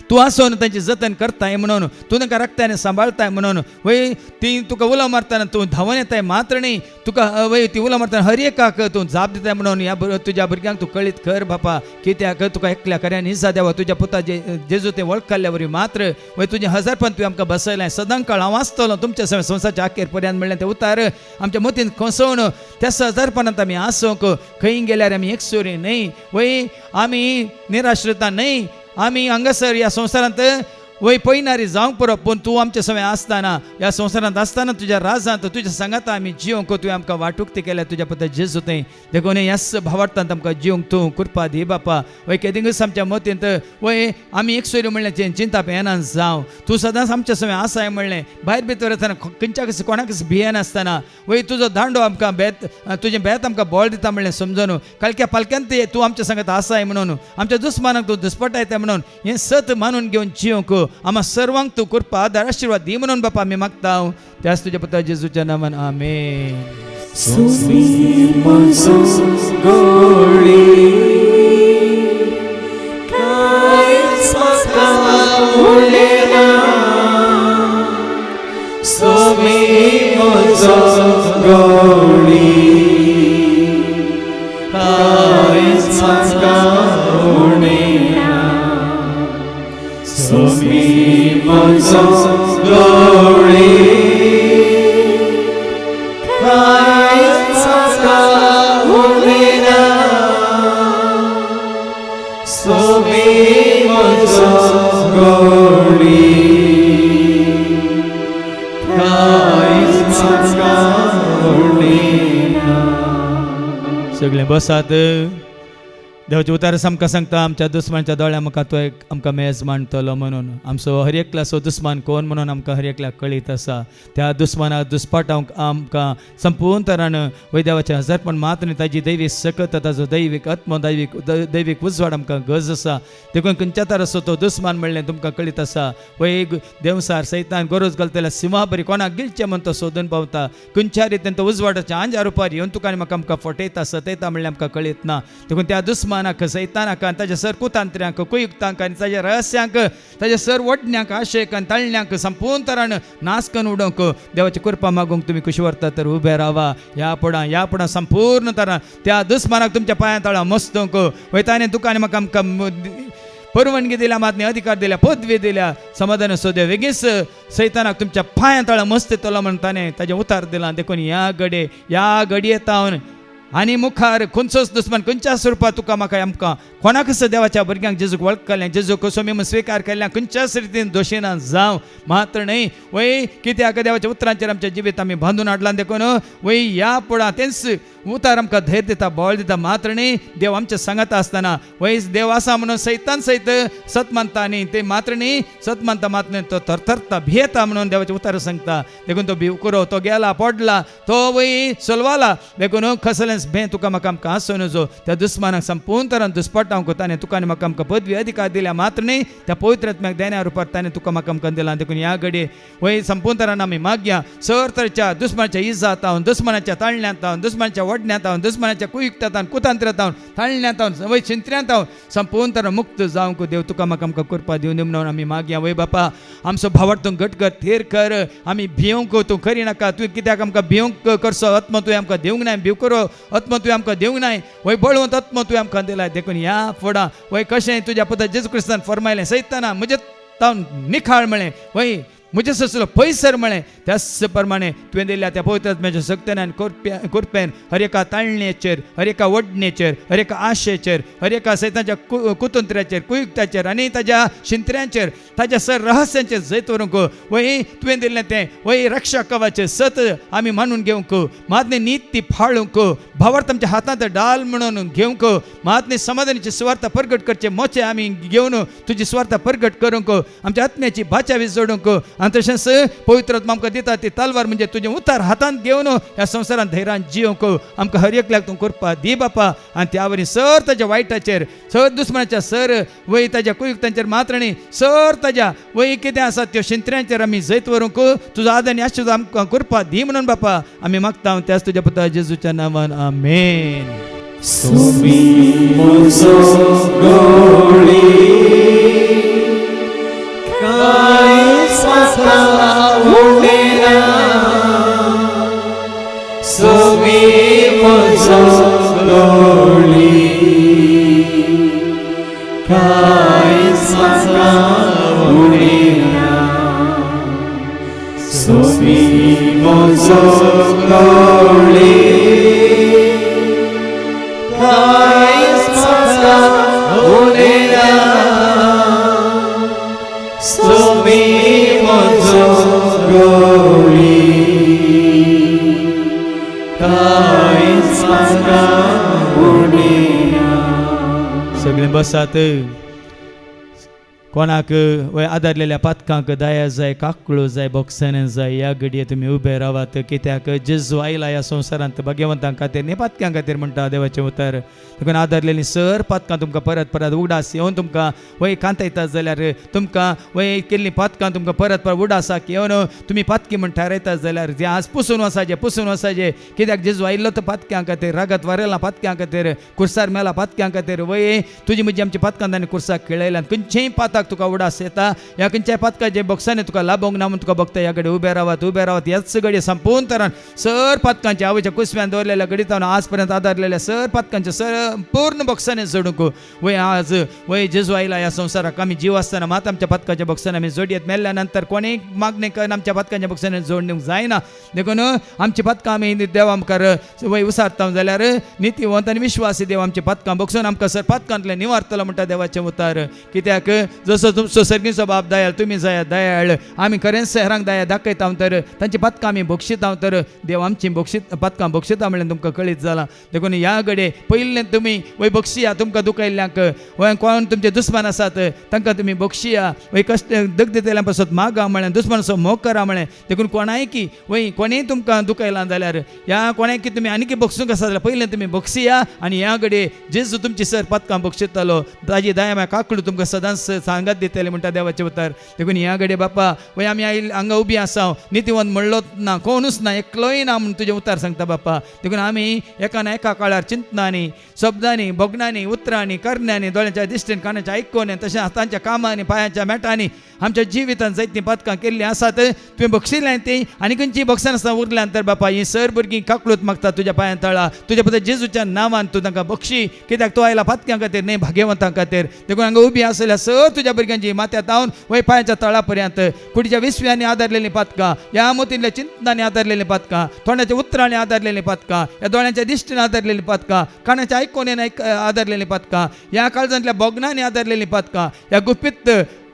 तू आसोन तांची जतन करताय म्हणून, तू तांकां रक्ताने सांबाळताय म्हणून, वय ती तुका उलो मारतना तूं धांवन येताय मात्र न्ही, तुका वय ती उलो मारतना हर एकाक तूं जाप दिताय म्हणून ह्या तुज्या भुरग्यांक तूं कळीत कर बापा. कित्याक तुका एकल्या खऱ्यान हिस्सा देवा तुज्या पुता जेजू ते वळखल्या वरी मात्र वय तुजें हजारपण तुवें आमकां बसयलें. सदांकाळ हांव आसतलो तुमच्या संवसाराच्या आखेर पर्यंत म्हणलें तें उतार आमच्या मतीन खोसोवन त्या हजारपणांत आमी आसूंक. खंय गेल्यार आमी एकसुरी न्हय, वय आमी निराश्रिता न्हय, आमी हांगासर ह्या संवसारांत वय पयणारी जावंक पुरो, पूण तूं आमचे सवय आसतना ह्या संवसारांत आसतना तुज्या राजांत तुज्या सांगाता आमी जिवंक तुवें आमकां वाटूक केल्या तुज्या पुता जेजू थंय. देखून ह्याच भावार्थांत आमकां जिवंक तूं कृपा दी बापा. वय केदिंगूच आमच्या मतींत वय आमी एकसुरी म्हणलें चिंता पेनान जावं, तूं सदांच आमच्या सवय आसाय म्हणलें. भायर भितर येतना खंयच्याकच कोणाकच भियेनासतना वय तुजो दांडो आमकां बेत तुजें बेत आमकां बळ दिता म्हणलें समजून. कालक्या पालक्यांत तूं आमच्या सांगात आसाय म्हणून, आमच्या दुस्मानाक तूं दुस्पटायता म्हणून हें सत मानून घेवन जिवंक आम्हा सर्वांक तू कृपा आदार आशीर्वाद दी म्हणून बापा आमी मागता. त्याच तुज्या पुता जेजूच्या नामान आमेन. सुमी म्हजो गवळी, कांयच म्हाका उरलेना. सुमी म्हजो गवळी, कांयच म्हाका उरलेना. सुमी म्हजो गवळी, कांयच म्हाका उरलेना. सुमी म्हजो गवळी, कांयच म्हाका उरलेना. सगळे बसात. देवाचे उतार आमकां सांगता आमच्या दुस्मानाच्या दोळ्या मुखार तो एक आमकां मेज मांडटलो म्हणून. आमचो हर एकल्याचो दुस्मान कोण म्हणून आमकां हर एकल्याक कळीत आसा. त्या दुस्मानाक दुस्पाटावंक आमकां संपूर्ण तरान वय देवाचें हजारपण मात न्ही, ताजी दैवीक सकत ताजो दैवीक आत्म दैवीक उजवाड आमकां गरज आसा. देखून खंयच्या तराचो तो दुस्मान म्हणलें तुमकां कळीत आसा. वय देवसार सैतान गरज घालतल्या सिंहा बरी कोणाक गिलचें म्हण तो सोदून पावता. खंयच्या रितीन तो उजवाडाच्या आंजा रुपार येवन तुका आनी म्हाका आमकां फटयता सतयता म्हणलें आमकां कळीत ना. देखून त्या दुस्मान सैतानाक आनी ताच्या सर कुतांत्र्यांक कुयुक्तांक आनी ताच्या रहस्यांक ताच्या सर वडण्यांक आशेक आनी ताळण्यांक संपूर्ण तरान नाश करून उडोवंक देवाची कृपा मागूंक तुमी कशी व्हरता तर उबे रावा. ह्या पुढा संपूर्ण तरान त्या दुस्मानाक तुमच्या पांया तळा मस्तूंक वयताने तुका आनी म्हाका आमकां परवानगी दिल्या, मातने अधिकार दिल्या, पदवी दिल्या, समाधान सोद्या वेगीच सैतानाक तुमच्या पांया तळा मस्त येतलो म्हणून ताणें ताजें उतार दिलां. देखून ह्या घडये तावन आनी मुखार खंयचोच दुस्मान खंयच्या स्वरुपात तुका म्हाका आमकां कोणाकच देवाच्या भुरग्यांक जेजूक वळखलें, जेजू कसो आमी स्विकार केल्ल्या खंयच्याच रितीन दोशीना जावं मात्र न्हय. वय कित्याक देवाच्या उतरांचेर आमचें जिवीत आमी बांदून हाडलां. देखून वय ह्या पुढा तेंच उतार आमकां धैर्य दिता, बळ दिता मात्र न्हय. देव आमच्या सांगाता आसतना वय देव आसा म्हणून सैतान सयत सत मानता न्ही, ते मात्र न्ही सत मानता मात्र न्ही, तो थरथरता भियेता म्हणून देवाचे उतार सांगता. देखून तो भिवकुरो तो गेला पडला तो वय सोलवाला. देखून खसलें भे तुका म्हाका आमकां आसूं नजो त्या दुस्मानाक संपूर्ण तरान दुस्पटावंक ताणें तुका आनी म्हाका आमकां पदवी अधिकार दिल्या मात्र न्ही त्या पवित्र आत्म्याक देण्या रुपार ताणें तुका म्हाका आमकां दिलां. देखून ह्या घडये वय संपूर्ण तरान आमी मागया सर तरेच्या दुस्मानाच्या इजात हांव, दुस्मानाच्या ताळण्यांत हांव, दुस्मानाच्या वडण्यांत हांव, दुस्मानाच्या कुयुक्तांत हांव, कुतांत्रांत हांव, ताळण्यांत हांव, वय चिंत्र्यांत हांव संपूर्ण तरान मुक्त जावंक देव तुका म्हाका आमकां कृपा दिवन म्हणून आमी मागया. वय बापा आमचो भावार्थ तूं घट कर, थेर कर. आमी भिवंक तूं करी नाका. तुवें कित्याक आमकां भिवंक करचो आत्मा तुवें आमकां दिवंक नाय, भिव करो आत्मा तुवें आमकां दिवंक नाय, वय बळवंत आत्मा तुवें आमकां दिलाय. देखून ह्या फुडां वय कशें तुज्या पुता जेजू क्रिस्तान फरमायलें सैताना म्हजें तावन निखाळ म्हळें, वय म्हजे ससलो पयसर म्हळें. त्याच प्रमाणे तुवें दिल्या त्या पवित्र आत्म्याच्या शक्तीन आनी कृपेन हर एका ताळणेचेर, हर एका वडणेचेर, हर एका आशेचेर, हर एका सैतानाच्या कुतंत्र्याचेर, कुयुक्ताचेर आनी ताच्या शिंत्र्यांचेर, ताच्या सर रहस्यांचेर जैत व्हरूंक वय तुवें दिल्लें तें वय रक्षा कवच सत आमी मानून घेवंक, मातने नीती फाळूंक, भावार्थ आमच्या हातांत डाल म्हणून घेवंक, मातने समाधानाची सुवार्ता प्रगट करचे मोचे आमी घेवन तुजी सुवार्ता प्रगट करूंक, आमच्या आत्म्याची बाचावी जोडूंक आनी तशेंच पवित्र आत्मा आमकां दिता ती तलवार म्हणजे तुजें उतार हातांत घेवन ह्या संवसारांत धैर्यान जिवंक आमकां हर एकल्याक तूं कृपा दी बापा. आनी त्या वरी सर ताच्या वायटाचेर, सर दुस्मनाच्या सर वय ताच्या कुयुक्तांचेर मात्र न्ही, सर ताच्या वय कितें आसा त्यो शिंत्र्यांचेर आमी जैत व्हरूंक तुजो आदार आशिर्वाद आमकां कृपा दी म्हणून बापा आमी मागता. त्याच तुज्या पुता जेजूच्या नांवान आमेन. सुमी म्हजो गवळी, उडेना सोमी म्हजो गवळी कांयच म्हाका उडेना सोमी म्हजो गवळी कांयच म्हाका उडेना सोमी म्हजो गवळी कांयच म्हाका उडेना. सगळे बसात. कोणाक वय आदारलेल्या पातकांक दया जाय, काकळो जाय, बोक्साने जाय, या घडये तुम्ही उबे रावात. कित्याक जेजू आयला ह्या संवसारांत भगवंतां खातीर न्ही पातक्यां खातीर म्हणटा देवाचें उतर. देखून आदारलेलीं सर पातकां तुमकां परत परत उगडास येवन तुमकां वय कांतयतात जाल्यार तुमकां वय केल्लीं पातकां तुमकां परत परत उडासाक येवन तुमी पातकी म्हण थारायतात जाल्यार जें आज पुसून वसाचें. कित्याक जेजू आयिल्लो तो पातक्यां खातीर, रागात वारयला पातक्यां खातीर, कुर्सार मेला पातक्यां खातीर. वय तुजी म्हजी आमची पातकां ताणें कुर्साक खेळयल्यान खंयचेय पातक तुका उडास येता. ह्या खंयच्याय पातकाचे बॉक्सांनी तुका लाभोंक ना म्हूण तुका बघता ह्या घडी उबे रावात ह्याच घडी संपूर्ण तरान सर पातकांचे आवयच्या कुसव्यान दवरलेल्या घडीतावन आज पर्यंत आदारलेल्या सर पातकांचे संपूर्ण बॉक्सांनी जोडूंक वय आज वय जेजू आयला ह्या संवसाराक. आमी जीव आसतना मात आमच्या पातकाच्या बॉक्सांनी आमी जोडयेत. मेल्ल्या नंतर कोणेय मागणी करून आमच्या पातकांच्या बॉक्सांनी जोडूंक जायना. देखून आमची पातकां आमी देवा मुखार वय उसारता जाल्यार नितीवंत आनी विश्वासी देव आमची पातकां बॉक्सून आमकां सर पातकांतले निवारतलो म्हणटा देवाचें उतर. कित्याक जसो तुमचो सर्गीचो बाप दयाळ तुमी जाया दयाळ. आमी खरेंच शहरांक दया दाखयता तर तांची पातकां आमी बक्षिता तर देव आमची पातकां बक्षिता म्हणल्यार तुमकां कळीत जाला. देखून ह्या घडये पयलें तुमी वय बक्षिया तुमकां दुखयल्ल्यांक वय कोण तुमचे दुस्मान आसात तांकां तुमी बक्षिया वय कश्ट दग दितल्यां पासत मागा म्हळें दुस्मानाचो मोग करा म्हळें. देखून कोणाय की वय कोणेय तुमकां दुखयलां जाल्यार ह्या कोणाय की तुमी आनीक बक्षूंक आसा जाल्यार पयलें तुमी बक्षिया आनी ह्या घडये जेजू तुमची सर पातकां बक्षितलो. ताजी दया काकूळ तुमकां सदांच सांगत दितले म्हणटा देवाचें उतर. देखून ह्या घडये बापा वय आमी हांगा उबी आसा नितीवंत म्हणलो ना कोणूच ना एकलोय ना म्हणून तुजें उतर सांगता बापा. देखून आमी एका ना एका काळार चिंतनांनी शब्दांनी बोगणांनी उतरांनी करण्यांनी दोळ्यांच्या दिश्टीन कानाच्या आयकोन तशें हातांच्या कामांनी पांयाच्या मेटांनी आमच्या जिवितांत जायतीं पातकां केल्लीं आसात. तुवें बक्षिल्ल्यां तीं आनी खंयचीं बक्षां आसता उरल्यां तर बापा हीं सर भुरगीं काकळूत मागता तुज्या पांयां तळा तुज्या पुता जेजूच्या नांवान तूं तांकां बक्षी. कित्याक तूं आयला पातक्यां खातीर न्ही भाग्यवंतां खातीर. देखून हांगा उबी आसल्या सर तुज्या भुरग्यांची माथ्यात हांवन वय पांयाच्या तळापर्यंत कुडीच्या विस्व्यांनी आदारलेलीं पातकां ह्या मोतींतल्या चिंतनांनी आदारलेलीं पातकां तोंडाच्या उतरांनी आदारलेलीं पातकां ह्या दोळ्यांच्या दिश्टीन आदारलेलीं पातकां कानाच्या आयकोनेन आदारलेलीं पातकां ह्या काळजांतल्या बोगनांनी आदारलेलीं पातकां ह्या गुप्त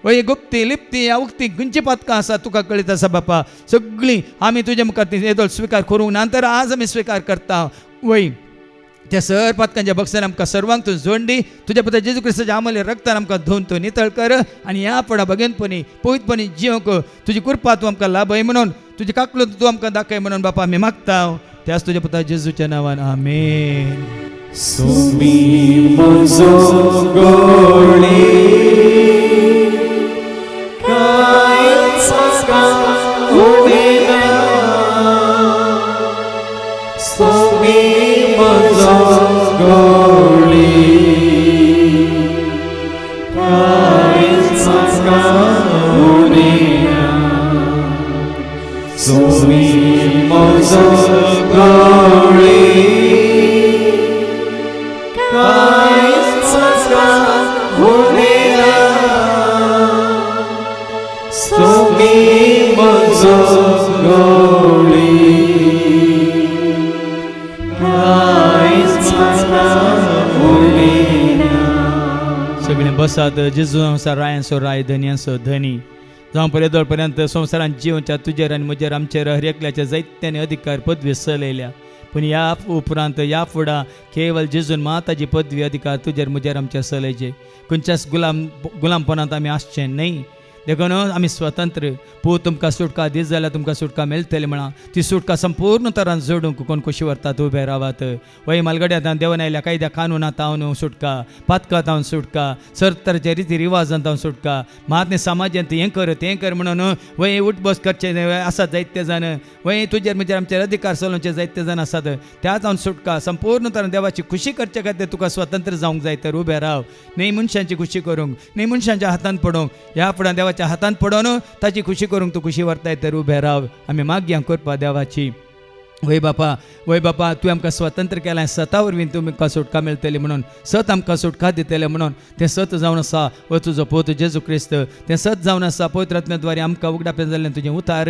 वय गुप्ती लिप्ती ह्या उक्ती खंयची पातकां आसा तुका कळीत आसा बापा. सगळीं आमी तुज्या मुखार ती येदोळ स्विकार करूंक ना तर आज आमी स्विकार करता. वय त्या सर पातकांच्या बक्षान आमकां सर्वांक तूं जोडली तुज्या पुता जेजू क्रिस्ताच्या अमूल्य रक्तान आमकां धुवन तूं नितळ कर आनी ह्या पडा बगेनपणी पवित्रपणी जिवंक तुजी कृपा तूं आमकां लाभय म्हणून तुजी काकलो तूं आमकां दाखय म्हणून बापा आमी मागता. त्याच तुज्या पुता जेजूच्या नांवान आमेन. सोमी म्हजो गवळी कांयच म्हाका उडेना सोमी म्हजो गवळी कांयच म्हाका उडेना सोमी म्हजो गवळी कांयच म्हाका उडेना सोमी म्हजो गवळी कांयच म्हाका उडेना. सगळें बसात. जेजू संवसार रायांचो राय धन्यांचो धनी जावं पर्यंत पर्यंत संवसारांत जिवच्या तुजेर आनी म्हजेर आमचेर हर एकल्याच्या जायत्यानी अधिकार पदवी चलयल्या. पूण ह्या उपरांत ह्या फुडां केवळ जेजून माताची पदवी अधिकार तुजेर म्हजेर आमच्या चलयचे. खंयच्याच गुलामपणांत आमी आसचें न्हय. देखून आमी स्वतंत्र पू तुमकां सुटका दीत जाल्यार तुमकां सुटका मेळटली म्हणा. ती सुटका संपूर्ण तरान जोडूंक कोण कशी व्हरतात उबे रावात. वय मालगड्यांत देवन आयल्या कायद्या कानुनांत हांव सुटका पातकांत हांव सुटका सरतराच्या रिती रिवाजांत हांव सुटका महात्मे समाजांत हें कर तें कर म्हणून वय उठबस करचे आसात जायते जाण. वय तुजेर म्हजेर आमचे अधिकार चलोवचे जायते जाण आसात. त्याच हांव सुटका संपूर्ण तरान देवाची खुशी करचे खातीर तुका स्वतंत्र जावंक जाय तर उबे राव. न्हय मनशांची खुशी करूंक न्हय मनशांच्या हातांत पडूंक ह्या फुडें देवाच्या देवाच्या हातान पडोन ताची खुशी करूंक तूं खुशी व्हरताय तर उबे राव. आमी मागया करपा देवाची. वय बापा तूं आमकां स्वतंत्र केलां, सता वरवीं तूं आमकां सुटका मेळटली म्हणून, सत आमकां सुटका दितले म्हणून. तें सत जावन आसा वो तुजो पोत जेजू क्रिस्त. तें सत जावन आसा पवित्र आत्म्याद्वारे आमकां उगडापें जाल्लें तुजें उतार.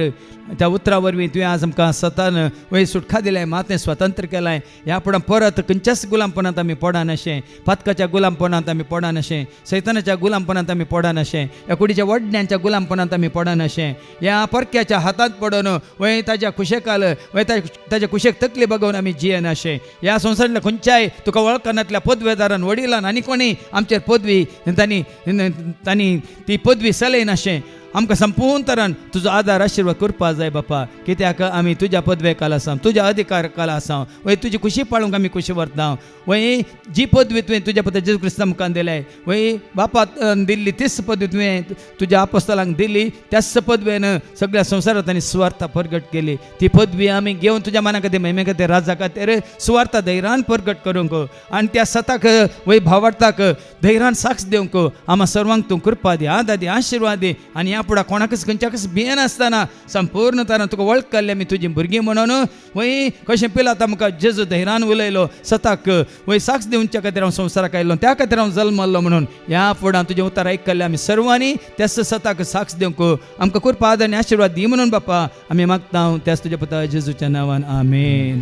त्या उतरा वरवीं तुवें आज आमकां सतान वय सुटका दिलाय, मातें स्वतंत्र केलाय. ह्या फुडें परत खंयच्याच गुलामपणांत आमी पडा नशें, पातकाच्या गुलामपणांत आमी पडा नशें, सैतानाच्या गुलामपणांत आमी पडा नशें, ह्या कुडीच्या वडण्यांच्या गुलामपणांत आमी पडा नशें. ह्या परक्याच्या हातांत पडोन वय ताच्या कुशेकाल वय ताच्या कुशेक तकली बघून आमी जियेन अशें. ह्या संवसारांतल्या खंयच्याय तुका वळखनातल्या पदवेदारान वडिलान आनी कोणी आमचेर पदवी तांणी ती पदवी चलयन अशें आमकां संपूर्ण तरान तुजो आदार आशिर्वाद करपा जाय बापा. कित्याक आमी तुज्या पदवेकाल आसा, तुज्या अधिकाराकाल आसा. वय तुजी खुशी पाळूंक आमी खुशी व्हरता. वय जी पदवी तुवें तुज्या पुता जेजू क्रिस्त आमकां दिल्या, वय बापा दिल्ली तीच पदवी तुवें तुज्या आपोस्तलांक दिली, त्याच पदवेन सगळ्या संवसारांत तांणी सुवार्थ प्रगट केली. ती पदवी आमी घेवन तुज्या मना खातीर महिमे खातीर राजा खातीर सुवार्थ धैर्यान प्रगट करूंक आनी त्या सताक वय भावार्थाक धैर्यान साक्ष दिवंक आम्हा सर्वांक तूं कृपा दी, आदार दी, आशिर्वाद दी. आनी ह्या फुडें कोणाकच खंयच्याकच भियेन आसतना संपूर्ण तरान तुका वळख काडली आमी तुजी भुरगीं म्हणून. वय कशें पिलात आमकां जेजू धैर्यान उलयलो, सताक वय साक्ष दिवच्या खातीर हांव संवसाराक आयिल्लो, त्या खातीर हांव जल्मल्लो म्हणून. ह्या फुडें तुजें उतर आयकल्लें आमी सर्वांनी त्याच सताक साक्ष दिवंक आमकां कृपा आदार आनी आशिर्वाद दी म्हणून बापा आमी मागता त्याच तुज्या पुता जेजूच्या नांवान आमेन.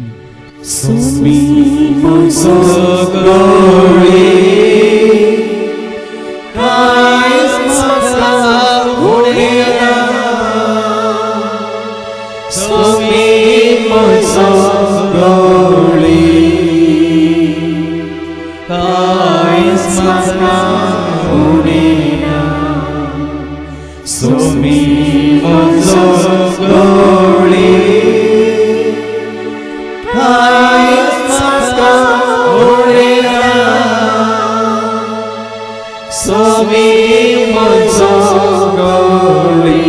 So sweet, so glory, Christ must come, so sweet, so glory, Christ must come, so sweet, so glory. Christ must come, so we must glory.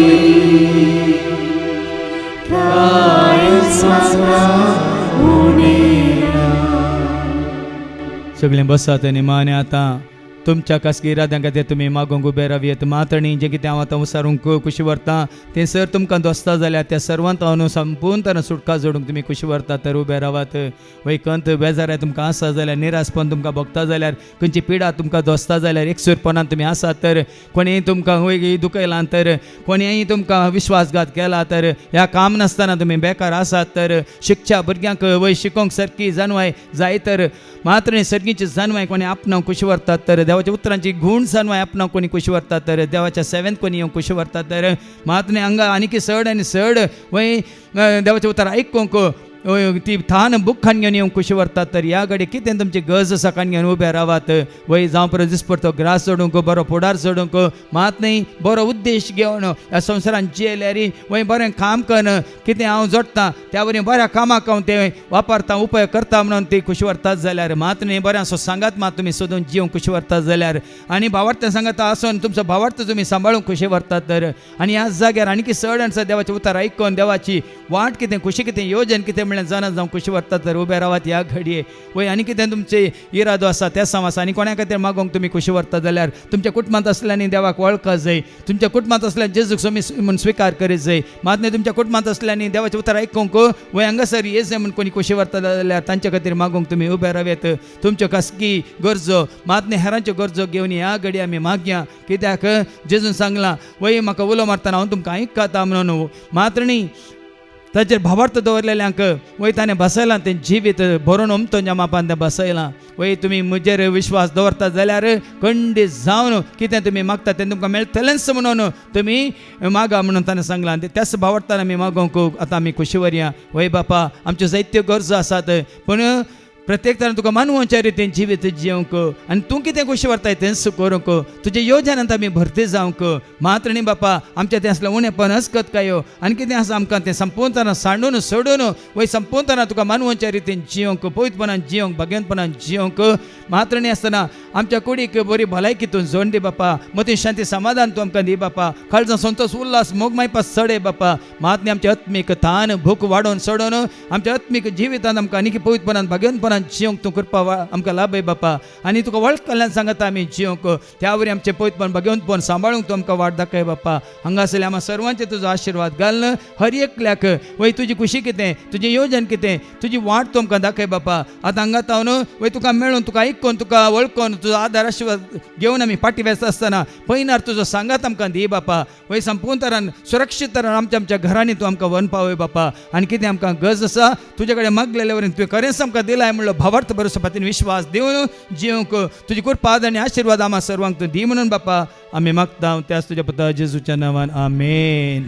Christ must come, सगळे बसात आनी माने आतां तुमच्या खासगी इराद्यां खातीर तुमी मागोंक उबे रावयेत. मातणी जें कितें हांव आतां उसारूंक खुशी व्हरता तें सर तुमकां दोस्ता जाल्यार त्या सर्वांत हांव संपूर्ण तरान सुटका जोडूंक तुमी खुशी व्हरता तर उबे रावात. वैकंत बेजाराय तुमकां आसा जाल्यार, निरासपण तुमकां भोगता जाल्यार, खंयची पिडा तुमकां दोस्ता जाल्यार, एकसूरपणान तुमी आसात तर, कोणीय तुमकां वय दुखयलां तर, कोणीय तुमकां विश्वासघात केला तर, ह्या काम नासतना तुमी बेकार आसात तर, शिक्षा भुरग्यांक वय शिकोवंक सारकी जानवाय जाय तर, मात्र सर्गीची जानवाय कोणी आपणावंक खुशी व्हरतात तर, देवाच्या उतरांची गुण जानवाय आपणावंक कोणी खुशी व्हरतात तर, देवाच्या सेवेंत कोणी येवंक खुशी व्हरतात तर, मात्र हांगा आनीक चड आनी चड वय देवाचें उतर आयकूंक ती थान बुखान घेवन येवंक खुशी व्हरतात तर, ह्या घडी कितें तुमची गरज आसा कान घेवन उबे रावात. वय जावं परत दिसपडतो ग्रास सोडूंक, बरो फुडार सोडूंक, मात न्ही बरो उद्देश घेवन ह्या संवसारान जियेल्यार वय बरें काम करन कितें हांव जोडटां त्या वरवीं बऱ्या कामाक हांव तें वापरता, उपयोग करता म्हणून ती खुशी व्हरतात जाल्यार, मात न्ही बरें असो सांगात मात तुमी सोदून जिवंक खुशी व्हरतात जाल्यार, आनी भावार्थ सांगात आसून तुमचो भावार्थ तुमी सांबाळूंक खुशी व्हरतात तर, आनी ह्या जाग्यार आनीक चड आसा देवाचें उतर आयकून देवाची वाट कितें, खुशी कितें, योजन कितें म्हणलें जाणा जावं खुशी व्हरतात तर उबे रावात ह्या घडये. वय आनी कितें तुमचे इरादो आसा त्या आसा आनी कोणा खातीर मागोंक तुमी खुशी व्हरतात जाल्यार, तुमच्या कुटुंबांत असल्यानी देवाक वळखा जाय, तुमच्या कुटुंबांत असल्यार जेजूक म्हणून स्विकार करीत जाय, मात न्ही तुमच्या कुटुंबांत असल्यानी देवाचें उतर आयकूंक वय हांगासर येजय म्हणून कोणी खुशी व्हरतात जाल्यार तांच्या खातीर मागोंक तुमी उबे रावेत. तुमच्यो खासगी गरजो मात न्ही हेरांच्यो गरजो घेवन ह्या घडी आमी मागया. कित्याक जेजून सांगलां वय म्हाका उलो मारतना हांव तुमकां आयकता म्हणून, मात्र न्ही ताचेर भावार्थ दवरलेल्यांक वय ताणें बसयलां तें जिवीत भरून उमतोच्या मापान तें बसयलां. वय तुमी म्हजेर विश्वास दवरतात जाल्यार खंडीत जावन कितें तुमी मागता तें तुमकां मेळटलेंच म्हणून तुमी मागा म्हणून ताणें सांगलां. त्याच भावार्थान आमी मागोंक आतां आमी खुशी व्हरया. वय बापा आमच्यो जायत्यो गरजो आसात पूण प्रत्येक तरान तुका मानवाच्या रितीन जिवीत जिवंक आनी तूं कितें खुशी व्हरताय तें करूंक, तुजे योजनांत आमी भरती जावंक, मात्र न्ही बापा आमच्या तें असलें उणेपण हस्कत कायो आनी कितें आसा आमकां तें संपूर्ण तरान सांडून सोडून वय संपूर्ण तरान तुका मानवाच्या रितीन जिवंक, पवित्रपणान जिवंक, भगवंतपणान जिवंक, मात्र न्ही आसतना आमच्या कुडीक बरी भलायकीतून जोड दी बापा, मतीन शांती समाधान तूं आमकां दी बापा, काळजां संतोष उल्हास मोग मायपास चडय बापा, मात न्ही आमच्या आत्मीक तान भूक वाडोवन सोडून आमच्या आत्मीक जिवितांत आमकां आनीक पवित्रपणान भगवंतपणान तरान जियोंक तूं कृपा आमकां लाभय बापा आनी तुका वळखल्यान सांगता आमी जियोंक त्या वरी आमचें पयतपण भगवंतपण सांबाळूंक तूं आमकां वाट दाखय बापा हांगासरल्या आम्हा सर्वांचे तुजो आशिर्वाद घाल हर एकल्याक वय तुजी खुशी कितें तुजें येवजण कितें तुजी वाट तूं आमकां दाखय बापा आतां हांगात हांव न्हू वय तुका मेळून तुका आयकून तुका वळखून तुजो आदार आशिर्वाद घेवन आमी फाटी वेस्त आसतना पयनार तुजो सांगात आमकां दी बापा वय संपूर्ण तरान सुरक्षीत तरान आमच्या घरांनी तूं आमकां वन पावय बापा आनी कितें आमकां गरज आसा तुजे कडेन मागलेल्या वरीन तुवें खरेंच आमकां दिलाय म्हणलो भावार्थ भरोसा पातीन विश्वास दिवन जिवंक तुजी कृपा आनी आशिर्वाद आम्हा सर्वांक तूं दी म्हणून बापा आमी मागता त्याच तुज्या पुता जेजूच्या नांवान आमेन.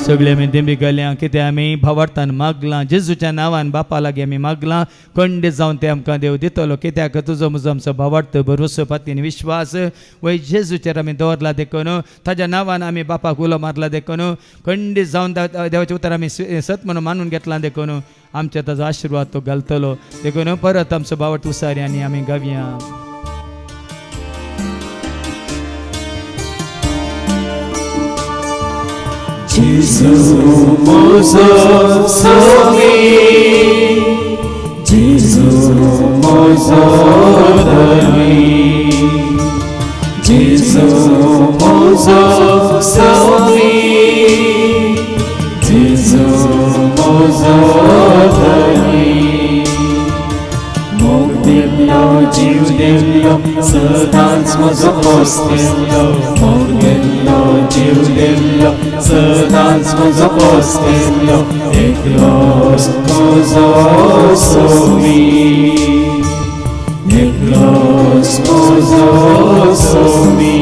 सगळे आमी देंबी घाल्या कितें आमी भावार्थान मागलां जेजूच्या नांवान बापा लागीं आमी मागलां खंडीत जावन ते आमकां देव दितलो कित्याक तुजो म्हजो आमचो भावार्थ भरोसो पातीन विश्वास वय जेजूचेर आमी दवरला देखून ताज्या नांवान आमी बापाक उलो मारला देखून खंडीत जावन देवाचें उतर आमी सत म्हणून मानून घेतलां देखून आमच्या ताजो आशिर्वाद तो घालतलो देखून परत आमचो भावार्थ उसारी आनी आमी गावया. Jesus, Moses, Somi. Jesus, Moses, Dani. Jesus, Moses, Somi. Jesus, Moses, Dani. Modlilo, dziwdilo, srdans mozo postilo. Modlilo, dziwdilo, srdans mozo postilo. Eklos mozo somi. Eklos mozo somi.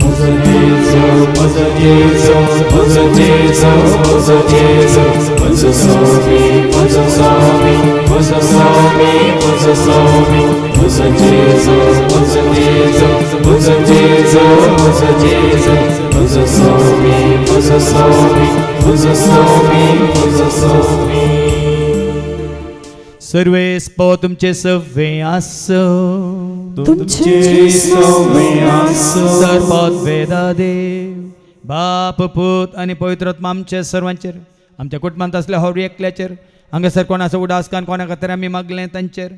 Mozo Jezu, mozo Jezu, mozo Jezu, mozo Jezu, mozo somi, mozo somi, mozo somi, mozo somi, mozo Jezu, mozo Jezu, mozo Jezu, mozo Jezu, mozo somi, mozo somi, mozo somi, mozo somi. सर्वे स्पो तुमचे सव्वे आसो तुमचे सव्वे आसो सर्वात वेदा देव बाप पूत आनी पवित्र आत्मा आमच्या सर्वांचेर आमच्या कुटुंबांत असल्या हर एकल्याचेर हांगासर कोणाचो उडासकान कोणा खातीर आमी मागलें तांचेर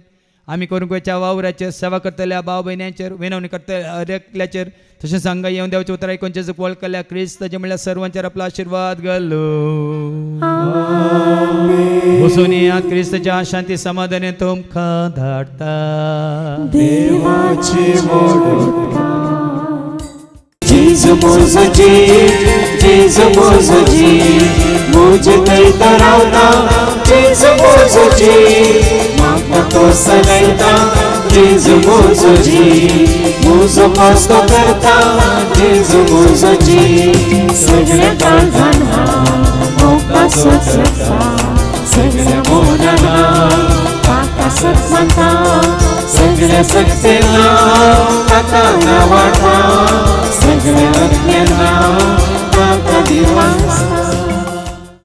आमी करूंक गोंयच्या वावराचेर सेवा करतल्या भाव भयण्यांचेर विनवणी करतल्या हर एकल्याचेर तशेंच हांगा येवन देवचें उतर आयकून जेजूक वळखल्या क्रिस्त ताचे म्हणल्यार सर्वांचेर आपलो आशिर्वाद घालो. बसून येयात क्रिस्ताच्या शांती समाधान तुमकां धाडटा. देवाची Jesu mozo Jesu mozo मुझे कैता रावता Jesu mozo मागता तो सगळता Jesu mozo मुझो कष्ट करता Jesu mozo सगळ्या काळजांना मोका सोसता सगळ्या मोनाला ताका सत म्हणता सगळ्या सक्तीला ताका वाटा